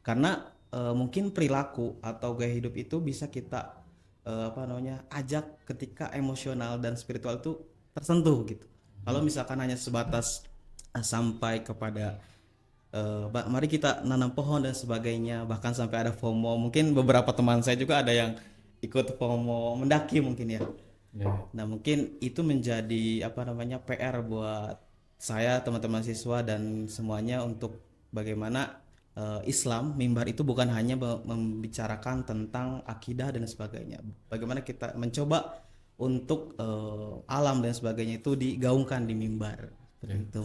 [SPEAKER 4] Karena mungkin perilaku atau gaya hidup itu bisa kita apa namanya ajak ketika emosional dan spiritual itu tersentuh gitu. Kalau misalkan hanya sebatas sampai kepada mari kita nanam pohon dan sebagainya, bahkan sampai ada FOMO. Mungkin beberapa teman saya juga ada yang ikut FOMO mendaki mungkin ya. Nah, mungkin itu menjadi apa namanya PR buat saya, teman-teman siswa dan semuanya, untuk bagaimana Islam mimbar itu bukan hanya membicarakan tentang akidah dan sebagainya. Bagaimana kita mencoba untuk alam dan sebagainya itu digaungkan di mimbar. Seperti itu.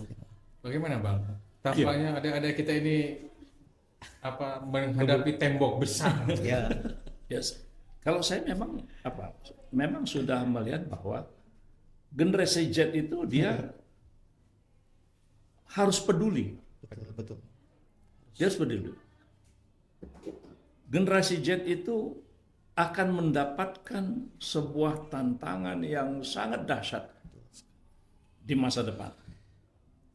[SPEAKER 2] Bagaimana Bang? Tampaknya ada kita ini apa menghadapi tembok besar.
[SPEAKER 4] Ya.
[SPEAKER 1] Yes. Kalau saya memang sudah melihat bahwa generasi Z itu dia harus peduli.
[SPEAKER 4] Betul.
[SPEAKER 1] Dia harus peduli. Generasi Z itu akan mendapatkan sebuah tantangan yang sangat dahsyat di masa depan.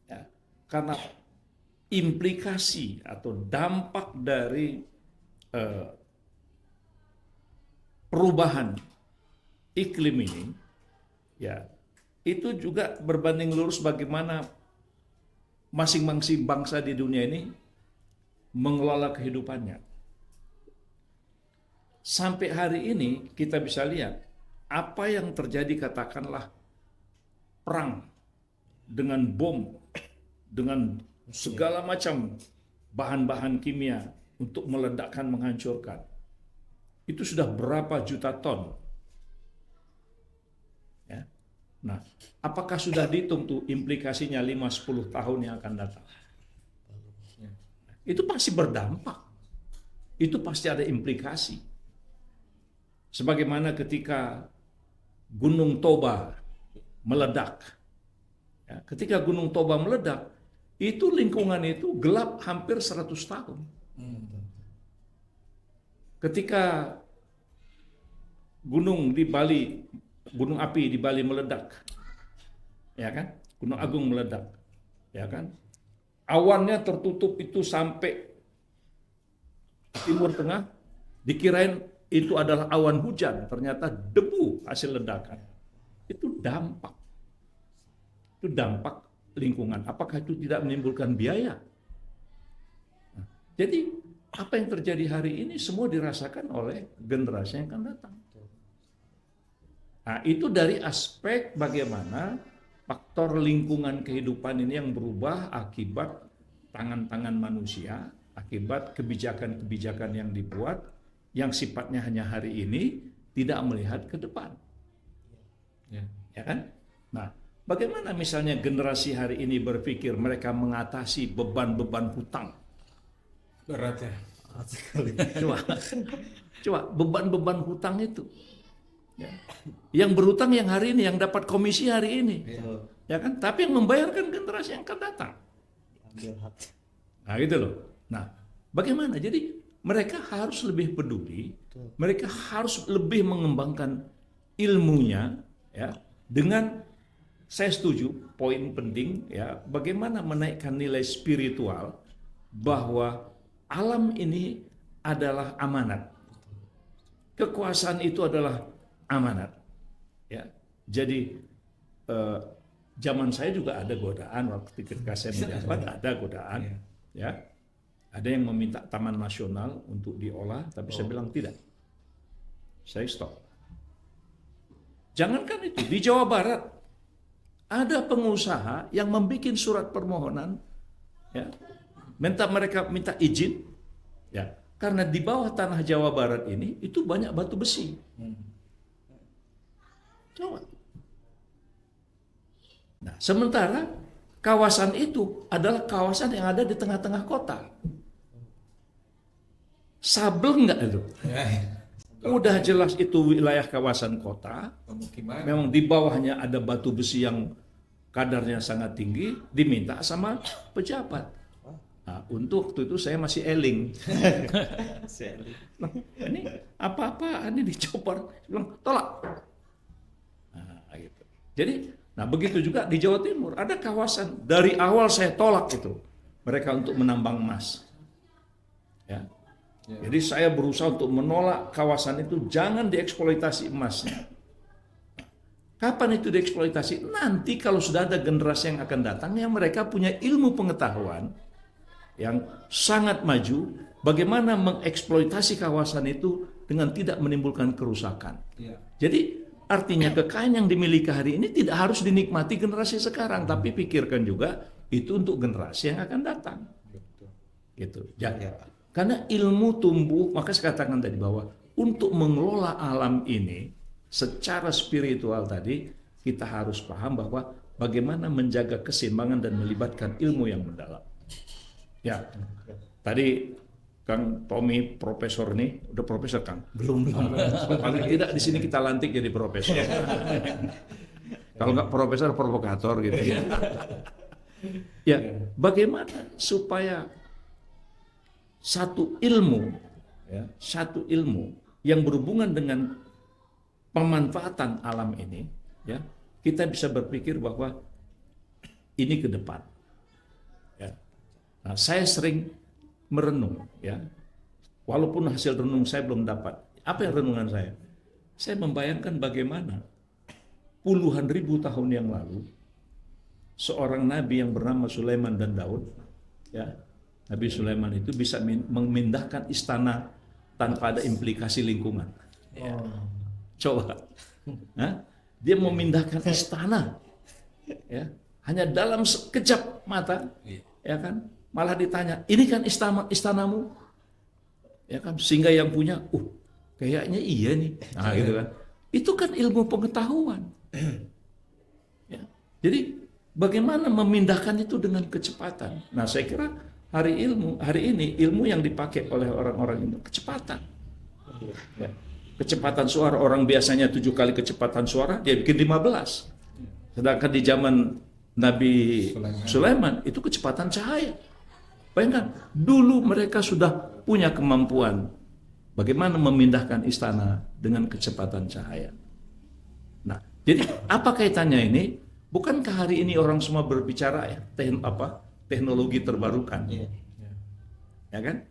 [SPEAKER 1] Ya, karena implikasi atau dampak dari perubahan iklim ini, ya, itu juga berbanding lurus bagaimana masing-masing bangsa di dunia ini mengelola kehidupannya. Sampai hari ini kita bisa lihat apa yang terjadi, katakanlah perang dengan bom, dengan segala macam bahan-bahan kimia untuk meledakkan, menghancurkan. Itu sudah berapa juta ton. Ya. Nah, apakah sudah dihitung tuh implikasinya 5-10 tahun yang akan datang? Itu pasti berdampak. Itu pasti ada implikasi. Sebagaimana ketika Gunung Toba meledak. Ya, ketika Gunung Toba meledak, itu lingkungan itu gelap hampir 100 tahun. Ketika gunung api di Bali meledak, ya kan, Gunung Agung meledak, ya kan, awannya tertutup itu sampai Timur Tengah, dikirain itu adalah awan hujan, ternyata debu hasil ledakan. Itu dampak lingkungan. Apakah itu tidak menimbulkan biaya? Nah, jadi apa yang terjadi hari ini semua dirasakan oleh generasi yang akan datang. Nah, itu dari aspek bagaimana faktor lingkungan kehidupan ini yang berubah akibat tangan-tangan manusia, akibat kebijakan-kebijakan yang dibuat, yang sifatnya hanya hari ini, tidak melihat ke depan. Ya kan? Nah, bagaimana misalnya generasi hari ini berpikir mereka mengatasi beban-beban hutang?
[SPEAKER 2] Berat ya.
[SPEAKER 1] Coba beban-beban hutang itu. Ya. Yang berhutang yang hari ini, yang dapat komisi hari ini. Ya kan? Tapi yang membayarkan generasi yang akan datang. Nah, gitu loh. Nah, bagaimana? Jadi mereka harus lebih peduli, mereka harus lebih mengembangkan ilmunya, ya, dengan saya setuju poin penting, ya, bagaimana menaikkan nilai spiritual bahwa alam ini adalah amanat, kekuasaan itu adalah amanat, ya. Jadi zaman saya juga ada godaan waktu ketika saya menjabat, ada godaan, ya. Ada yang meminta Taman Nasional untuk diolah, tapi saya bilang tidak. Saya stop. Jangankan itu, di Jawa Barat ada pengusaha yang membuat surat permohonan, ya, mereka minta izin, ya, karena di bawah tanah Jawa Barat ini itu banyak batu besi. Coba. Nah, sementara kawasan itu adalah kawasan yang ada di tengah-tengah kota. Sabel enggak itu? Udah jelas itu wilayah kawasan kota.
[SPEAKER 2] Pemukiman.
[SPEAKER 1] Memang di bawahnya ada batu besi yang kadarnya sangat tinggi, diminta sama pejabat. Nah, untuk waktu itu saya masih eling. Nah, ini apa-apa, ini dicopot. Saya bilang, tolak. Nah, gitu. Jadi, nah begitu juga di Jawa Timur. Ada kawasan, dari awal saya tolak itu. Mereka untuk menambang emas. Ya. Jadi saya berusaha untuk menolak kawasan itu, jangan dieksploitasi emasnya. Kapan itu dieksploitasi? Nanti kalau sudah ada generasi yang akan datang, yang mereka punya ilmu pengetahuan yang sangat maju, bagaimana mengeksploitasi kawasan itu dengan tidak menimbulkan kerusakan. Jadi artinya kekayaan yang dimiliki hari ini tidak harus dinikmati generasi sekarang, tapi pikirkan juga itu untuk generasi yang akan datang. Gitu. Karena ilmu tumbuh, maka saya katakan tadi bahwa untuk mengelola alam ini secara spiritual tadi, kita harus paham bahwa bagaimana menjaga keseimbangan dan melibatkan ilmu yang mendalam. Ya, tadi Kang Tommy profesor nih, udah profesor Kang? Belum. Paling tidak di sini kita lantik jadi profesor. Kalau nggak profesor, provokator gitu ya. Ya, bagaimana supaya satu ilmu yang berhubungan dengan pemanfaatan alam ini, ya, kita bisa berpikir bahwa ini ke depan. Ya. Nah, saya sering merenung, ya, walaupun hasil renung saya belum dapat. Apa yang renungan saya? Saya membayangkan bagaimana puluhan ribu tahun yang lalu seorang nabi yang bernama Sulaiman dan Daud, ya, Nabi Sulaiman itu bisa memindahkan istana tanpa ada implikasi lingkungan. Coba, dia memindahkan istana, ya, hanya dalam sekejap mata, ya kan? Malah ditanya, ini kan istanamu, ya kan? Sehingga yang punya, kayaknya iya nih, nah, gitu kan? Itu kan ilmu pengetahuan. Ya. Jadi bagaimana memindahkan itu dengan kecepatan? Nah, saya kira hari ini ilmu yang dipakai oleh orang-orang itu kecepatan. Ya. Kecepatan suara, orang biasanya 7 kali kecepatan suara, dia bikin 15. Sedangkan di zaman Nabi Sulaiman itu kecepatan cahaya. Bayangkan, dulu mereka sudah punya kemampuan bagaimana memindahkan istana dengan kecepatan cahaya. Nah, jadi apa kaitannya ini? Bukankah hari ini orang semua berbicara ya teknologi terbarukan, ya kan?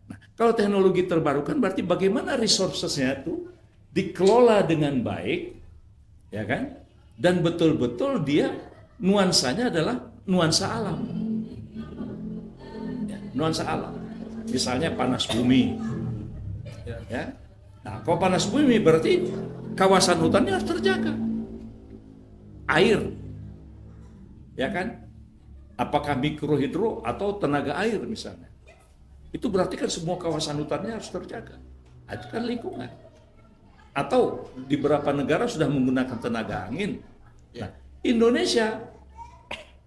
[SPEAKER 1] Nah, kalau teknologi terbarukan berarti bagaimana resourcesnya itu dikelola dengan baik, ya kan? Dan betul-betul dia nuansanya adalah nuansa alam, ya, nuansa alam. Misalnya panas bumi, ya. Nah, kalau panas bumi berarti kawasan hutannya harus terjaga, air ya kan? Apakah mikrohidro atau tenaga air misalnya. Itu berarti kan semua kawasan hutannya harus terjaga. Itu kan lingkungan. Atau di beberapa negara sudah menggunakan tenaga angin. Nah, Indonesia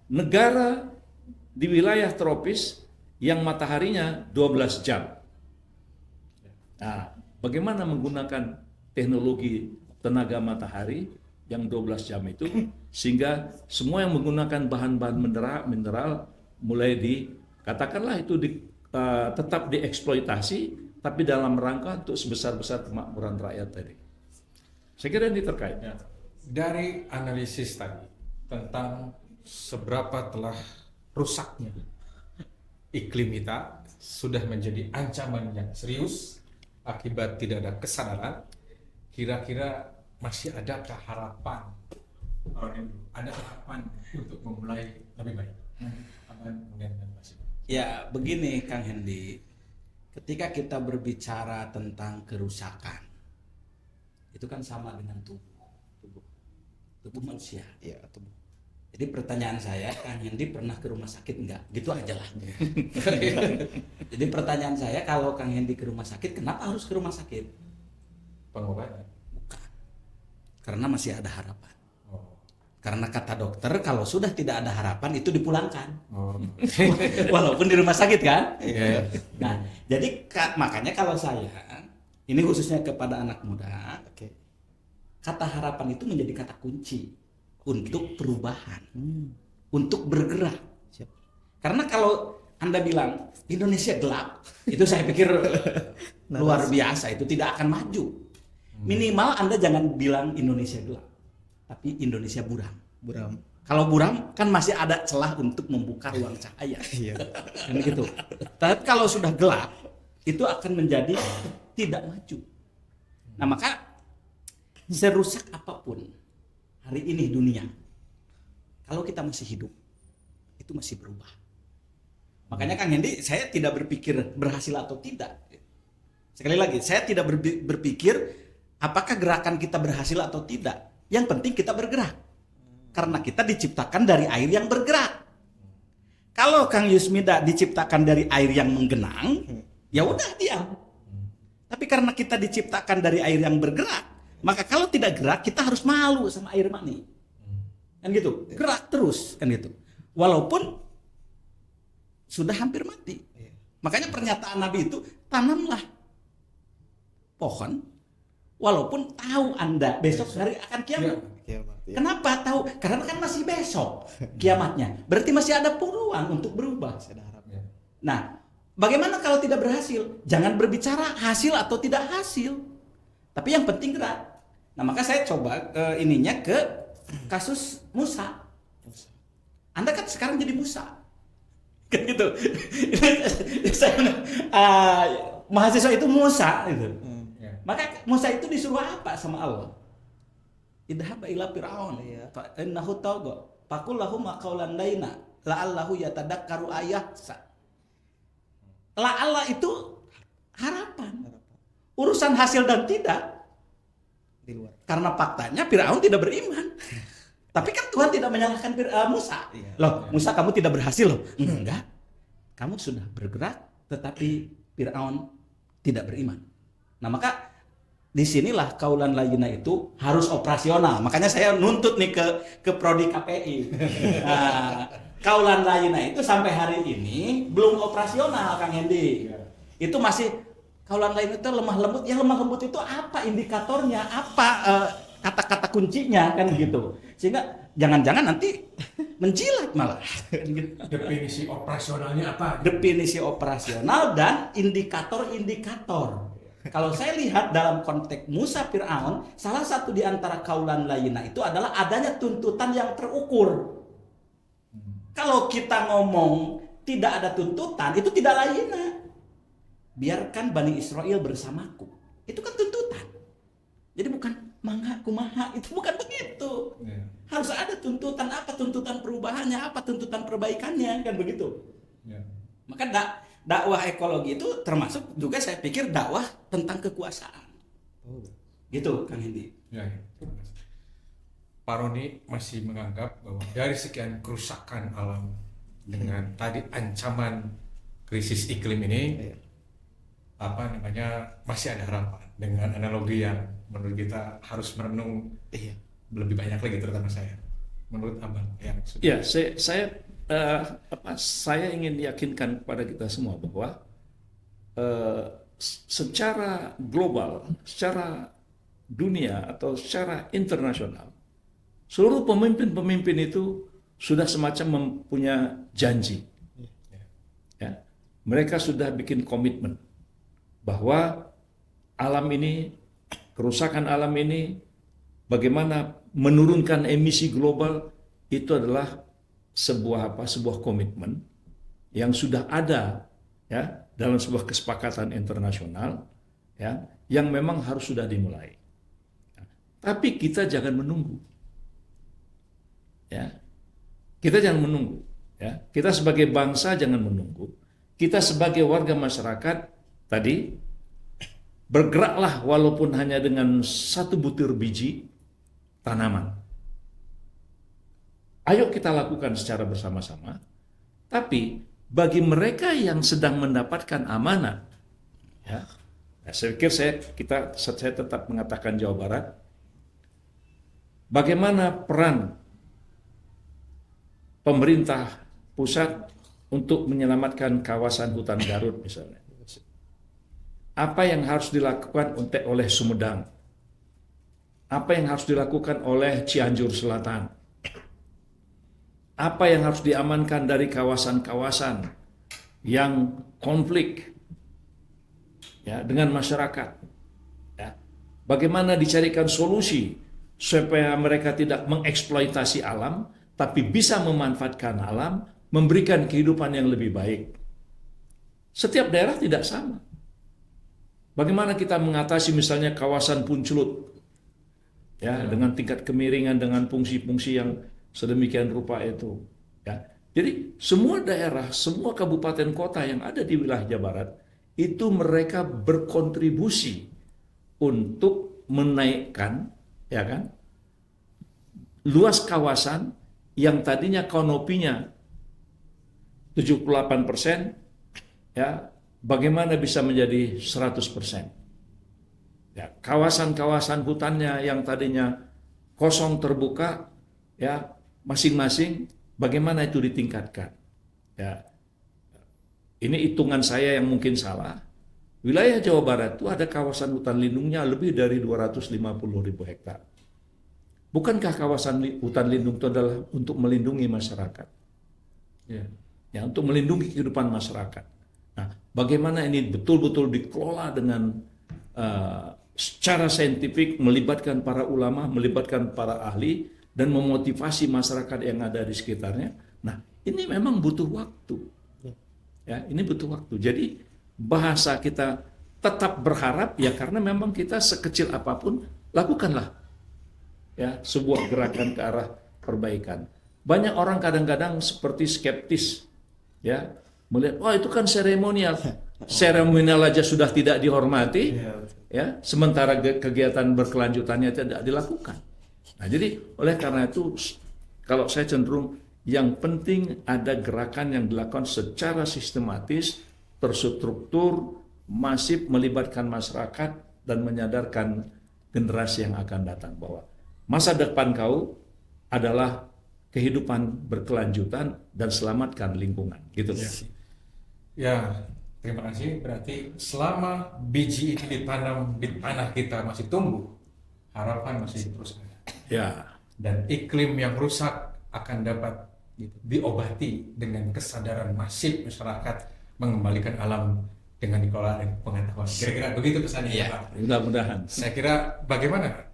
[SPEAKER 1] negara di wilayah tropis yang mataharinya 12 jam. Nah, bagaimana menggunakan teknologi tenaga matahari yang 12 jam itu sehingga semua yang menggunakan bahan-bahan mineral mulai katakanlah itu tetap dieksploitasi tapi dalam rangka untuk sebesar-besar kemakmuran rakyat tadi. Saya kira ini terkait.
[SPEAKER 2] Ya. Dari analisis tadi tentang seberapa telah rusaknya iklim kita sudah menjadi ancaman yang serius akibat tidak ada kesadaran, kira-kira masih adakah harapan? Ada harapan untuk memulai lebih baik?
[SPEAKER 3] Ya begini Kang Hendi, ketika kita berbicara tentang kerusakan, itu kan sama dengan tubuh manusia.
[SPEAKER 4] Ya, tubuh.
[SPEAKER 3] Jadi pertanyaan saya, Kang Hendi pernah ke rumah sakit enggak? Gitu aja lah. Jadi pertanyaan saya, kalau Kang Hendi ke rumah sakit, kenapa harus ke rumah sakit?
[SPEAKER 2] Pengobatan?
[SPEAKER 3] Bukan. Karena masih ada harapan. Karena kata dokter, kalau sudah tidak ada harapan itu dipulangkan. Walaupun di rumah sakit kan?
[SPEAKER 2] Iya.
[SPEAKER 3] Nah, jadi makanya kalau saya, ini khususnya kepada anak muda, kata harapan itu menjadi kata kunci untuk perubahan, untuk bergerak.
[SPEAKER 4] Siap.
[SPEAKER 3] Karena kalau Anda bilang Indonesia gelap, itu saya pikir luar biasa, itu tidak akan maju. Minimal Anda jangan bilang Indonesia gelap, tapi Indonesia buram.
[SPEAKER 4] Buram.
[SPEAKER 3] Kalau buram kan masih ada celah untuk membuka ruang cahaya.
[SPEAKER 4] Iya.
[SPEAKER 3] Kan gitu. Tapi kalau sudah gelap, itu akan menjadi tidak maju. Nah, maka serusak apapun hari ini dunia, kalau kita masih hidup, itu masih berubah. Makanya Kang Hendi, saya tidak berpikir berhasil atau tidak. Sekali lagi, saya tidak berpikir apakah gerakan kita berhasil atau tidak. Yang penting kita bergerak. Karena kita diciptakan dari air yang bergerak. Kalau Kang Yusmida diciptakan dari air yang menggenang, ya udah diam. Tapi karena kita diciptakan dari air yang bergerak, maka kalau tidak gerak kita harus malu sama air mani. Kan gitu. Gerak terus kan gitu. Walaupun sudah hampir mati. Makanya pernyataan Nabi itu, tanamlah pohon walaupun tahu Anda besok hari akan kiamat.
[SPEAKER 4] Kiamat. Ya.
[SPEAKER 3] Kenapa tahu? Karena kan masih besok kiamatnya. Berarti masih ada peluang untuk berubah.
[SPEAKER 4] Masih ada harap.
[SPEAKER 3] Nah, bagaimana kalau tidak berhasil? Jangan berbicara hasil atau tidak hasil. Tapi yang penting gerak. Nah, maka saya coba ininya ke kasus Musa. Anda kan sekarang jadi Musa. Kan gitu. Mahasiswa itu Musa gitu. Maka Musa itu disuruh apa sama Allah? Idhab ila Fir'aun fa innahu tagha faqul lahu maqaulan laina la'allahu yatadakkaru ayahsa. La'alla itu harapan. Urusan hasil dan tidak
[SPEAKER 4] Di luar.
[SPEAKER 3] karena faktanya Fir'aun tidak beriman. Tapi kan Tuhan tidak menyalahkan Musa. Loh, Musa kamu tidak berhasil loh. Enggak. Kamu sudah bergerak tetapi Fir'aun tidak beriman. Nah, maka disinilah kaulan layyina itu harus operasional. Makanya saya nuntut nih ke prodi KPI. Nah, kaulan layyina itu sampai hari ini belum operasional, Kang Hendi. Itu masih kaulan layyina itu lemah lembut. Ya lemah lembut itu apa indikatornya? Apa kata-kata kuncinya kan gitu. Sehingga jangan-jangan nanti menjilat malah.
[SPEAKER 2] Definisi operasionalnya apa?
[SPEAKER 3] Definisi operasional dan indikator-indikator. Kalau saya lihat dalam konteks Musa Fir'aun, salah satu di antara kaulan layyina itu adalah adanya tuntutan yang terukur. Kalau kita ngomong tidak ada tuntutan, itu tidak layyina. Biarkan Bani Israel bersamaku. Itu kan tuntutan. Jadi bukan mangha kumaha, itu bukan begitu. Harus ada tuntutan, apa tuntutan perubahannya, apa tuntutan perbaikannya, kan begitu. Maka dakwah ekologi itu termasuk juga saya pikir dakwah tentang kekuasaan. Gitu Kang Hendi.
[SPEAKER 2] Pak Roni masih menganggap bahwa dari sekian kerusakan alam dengan tadi ancaman krisis iklim ini, apa namanya, masih ada harapan dengan analogi yang menurut kita harus merenung lebih banyak lagi, terutama saya. Menurut Abang yang sudah.
[SPEAKER 1] Ya, saya ingin yakinkan kepada kita semua bahwa secara global, secara dunia atau secara internasional, seluruh pemimpin-pemimpin itu sudah semacam mempunyai janji. Ya, mereka sudah bikin komitmen bahwa alam ini, kerusakan alam ini, bagaimana menurunkan emisi global itu adalah sebuah komitmen yang sudah ada ya dalam sebuah kesepakatan internasional ya yang memang harus sudah dimulai. Tapi kita jangan menunggu. Ya. Kita jangan menunggu ya. Kita sebagai bangsa jangan menunggu. Kita sebagai warga masyarakat tadi bergeraklah walaupun hanya dengan satu butir biji tanaman. Ayo kita lakukan secara bersama-sama. Tapi bagi mereka yang sedang mendapatkan amanat, ya, saya pikir saya tetap mengatakan Jawa Barat. Bagaimana peran pemerintah pusat untuk menyelamatkan kawasan hutan Garut misalnya? Apa yang harus dilakukan oleh Sumedang? Apa yang harus dilakukan oleh Cianjur Selatan? Apa yang harus diamankan dari kawasan-kawasan yang konflik ya, dengan masyarakat? Ya. Bagaimana dicarikan solusi supaya mereka tidak mengeksploitasi alam, tapi bisa memanfaatkan alam, memberikan kehidupan yang lebih baik. Setiap daerah tidak sama. Bagaimana kita mengatasi misalnya kawasan Puncelut, ya, dengan tingkat kemiringan, dengan fungsi-fungsi yang sedemikian rupa itu. Ya. Jadi semua daerah, semua kabupaten kota yang ada di wilayah Jawa Barat, itu mereka berkontribusi untuk menaikkan, ya kan, luas kawasan yang tadinya kanopinya 78%, ya, bagaimana bisa menjadi 100%. Ya, kawasan-kawasan hutannya yang tadinya kosong terbuka, ya, masing-masing bagaimana itu ditingkatkan. Ya. Ini hitungan saya yang mungkin salah. Wilayah Jawa Barat itu ada kawasan hutan lindungnya lebih dari 250.000 hektar. Bukankah kawasan hutan lindung itu adalah untuk melindungi masyarakat? Ya, untuk melindungi kehidupan masyarakat. Nah, bagaimana ini betul-betul dikelola dengan secara saintifik, melibatkan para ulama, melibatkan para ahli, dan memotivasi masyarakat yang ada di sekitarnya. Nah, ini memang butuh waktu. Ya, ini butuh waktu. Jadi bahasa kita tetap berharap ya karena memang kita sekecil apapun lakukanlah ya sebuah gerakan ke arah perbaikan. Banyak orang kadang-kadang seperti skeptis ya melihat wah itu kan seremonial. Seremonial aja sudah tidak dihormati ya sementara kegiatan berkelanjutannya tidak dilakukan. Nah, jadi oleh karena itu kalau saya cenderung yang penting ada gerakan yang dilakukan secara sistematis, terstruktur, masif melibatkan masyarakat dan menyadarkan generasi yang akan datang bahwa masa depan kau adalah kehidupan berkelanjutan dan selamatkan lingkungan. Gitu.
[SPEAKER 2] Ya, terima kasih. Berarti selama biji itu ditanam di tanah kita masih tumbuh, harapan masih terus ada.
[SPEAKER 1] Ya.
[SPEAKER 2] Dan iklim yang rusak akan dapat diobati dengan kesadaran masif masyarakat mengembalikan alam dengan dikelola dengan pengetahuan. Kira-kira begitu pesannya ya, Pak.
[SPEAKER 1] Mudah-mudahan.
[SPEAKER 2] Saya kira bagaimana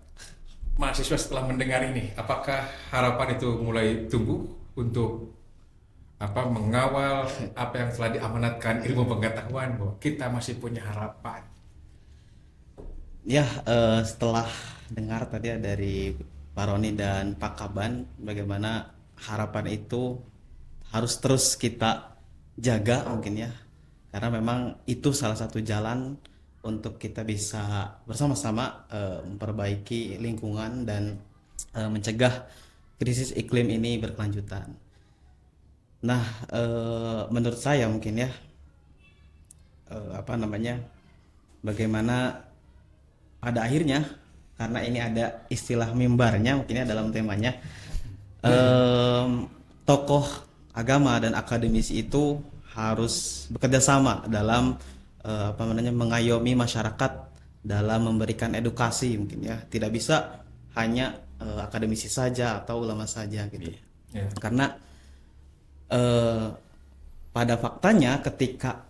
[SPEAKER 2] mahasiswa setelah mendengar ini? Apakah harapan itu mulai tumbuh untuk mengawal apa yang telah diamanatkan ilmu pengetahuan bahwa kita masih punya harapan?
[SPEAKER 4] Ya, setelah dengar tadi dari Pak Roni dan Pak Kaban bagaimana harapan itu harus terus kita jaga mungkin ya, karena memang itu salah satu jalan untuk kita bisa bersama-sama memperbaiki lingkungan dan mencegah krisis iklim ini berkelanjutan. Nah, menurut saya mungkin ya, bagaimana pada akhirnya, karena ini ada istilah mimbarnya mungkin ya dalam temanya, tokoh agama dan akademisi itu harus bekerja sama dalam mengayomi masyarakat dalam memberikan edukasi mungkin ya. Tidak bisa hanya akademisi saja atau ulama saja gitu. Karena pada faktanya ketika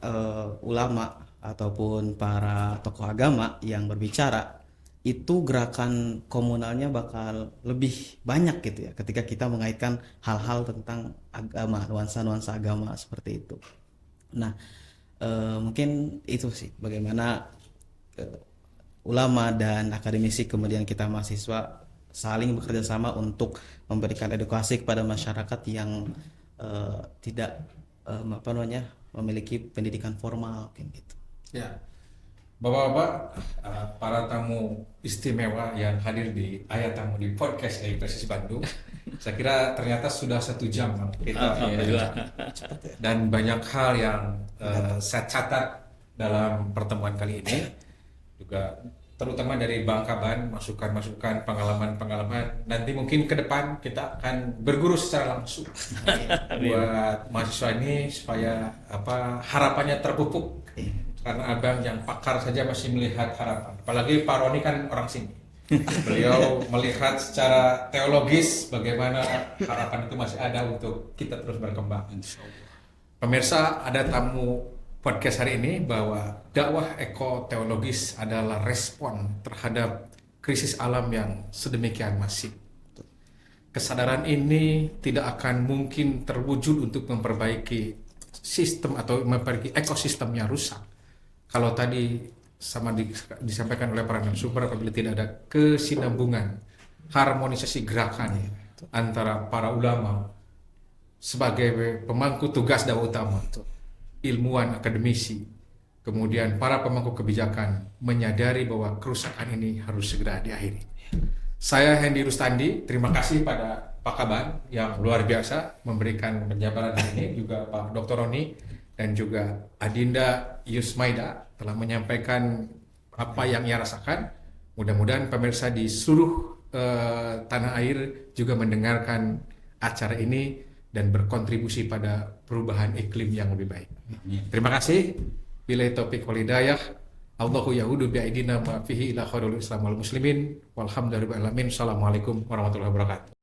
[SPEAKER 4] ulama ataupun para tokoh agama yang berbicara, itu gerakan komunalnya bakal lebih banyak gitu ya ketika kita mengaitkan hal-hal tentang agama, nuansa-nuansa agama seperti itu. Nah, mungkin itu sih bagaimana ulama dan akademisi kemudian kita mahasiswa saling bekerja sama untuk memberikan edukasi kepada masyarakat yang tidak memiliki pendidikan formal mungkin gitu.
[SPEAKER 2] Ya, Bapak-bapak, para tamu istimewa yang hadir di Ayat Tamu di podcast Universitas Bandung, saya kira ternyata sudah 1 jam kita dan banyak hal yang saya catat dalam pertemuan kali ini, juga terutama dari Bang Kaban, masukan-masukan, pengalaman-pengalaman. Nanti mungkin ke depan kita akan berguru secara langsung buat mahasiswa ini supaya harapannya terpupuk. Karena abang yang pakar saja masih melihat harapan. Apalagi Pak Roni kan orang sini. Beliau melihat secara teologis bagaimana harapan itu masih ada untuk kita terus berkembang. Pemirsa, ada tamu podcast hari ini bahwa dakwah ekoteologis adalah respon terhadap krisis alam yang sedemikian masif. Kesadaran ini tidak akan mungkin terwujud untuk memperbaiki sistem atau memperbaiki ekosistem yang rusak. Kalau tadi sama disampaikan oleh para narasumber, apabila tidak ada kesinambungan, harmonisasi gerakan antara para ulama sebagai pemangku tugas dakwah utama, ilmuwan, akademisi, kemudian para pemangku kebijakan menyadari bahwa kerusakan ini harus segera diakhiri. Saya Hendy Rustandi, terima kasih pada Pak Kaban yang luar biasa memberikan penjabaran hari ini, juga Pak Dr. Roni dan juga Adinda Yusmaida telah menyampaikan apa yang ia rasakan. Mudah-mudahan pemirsa di seluruh tanah air juga mendengarkan acara ini dan berkontribusi pada perubahan iklim yang lebih baik. Terima kasih. Billahi taufiq wal hidayah. Allahu yahudu bi'aidina ma fihi ila khairul islam wal muslimin. Walhamdulillahirabbil alamin. Assalamualaikum warahmatullahi wabarakatuh.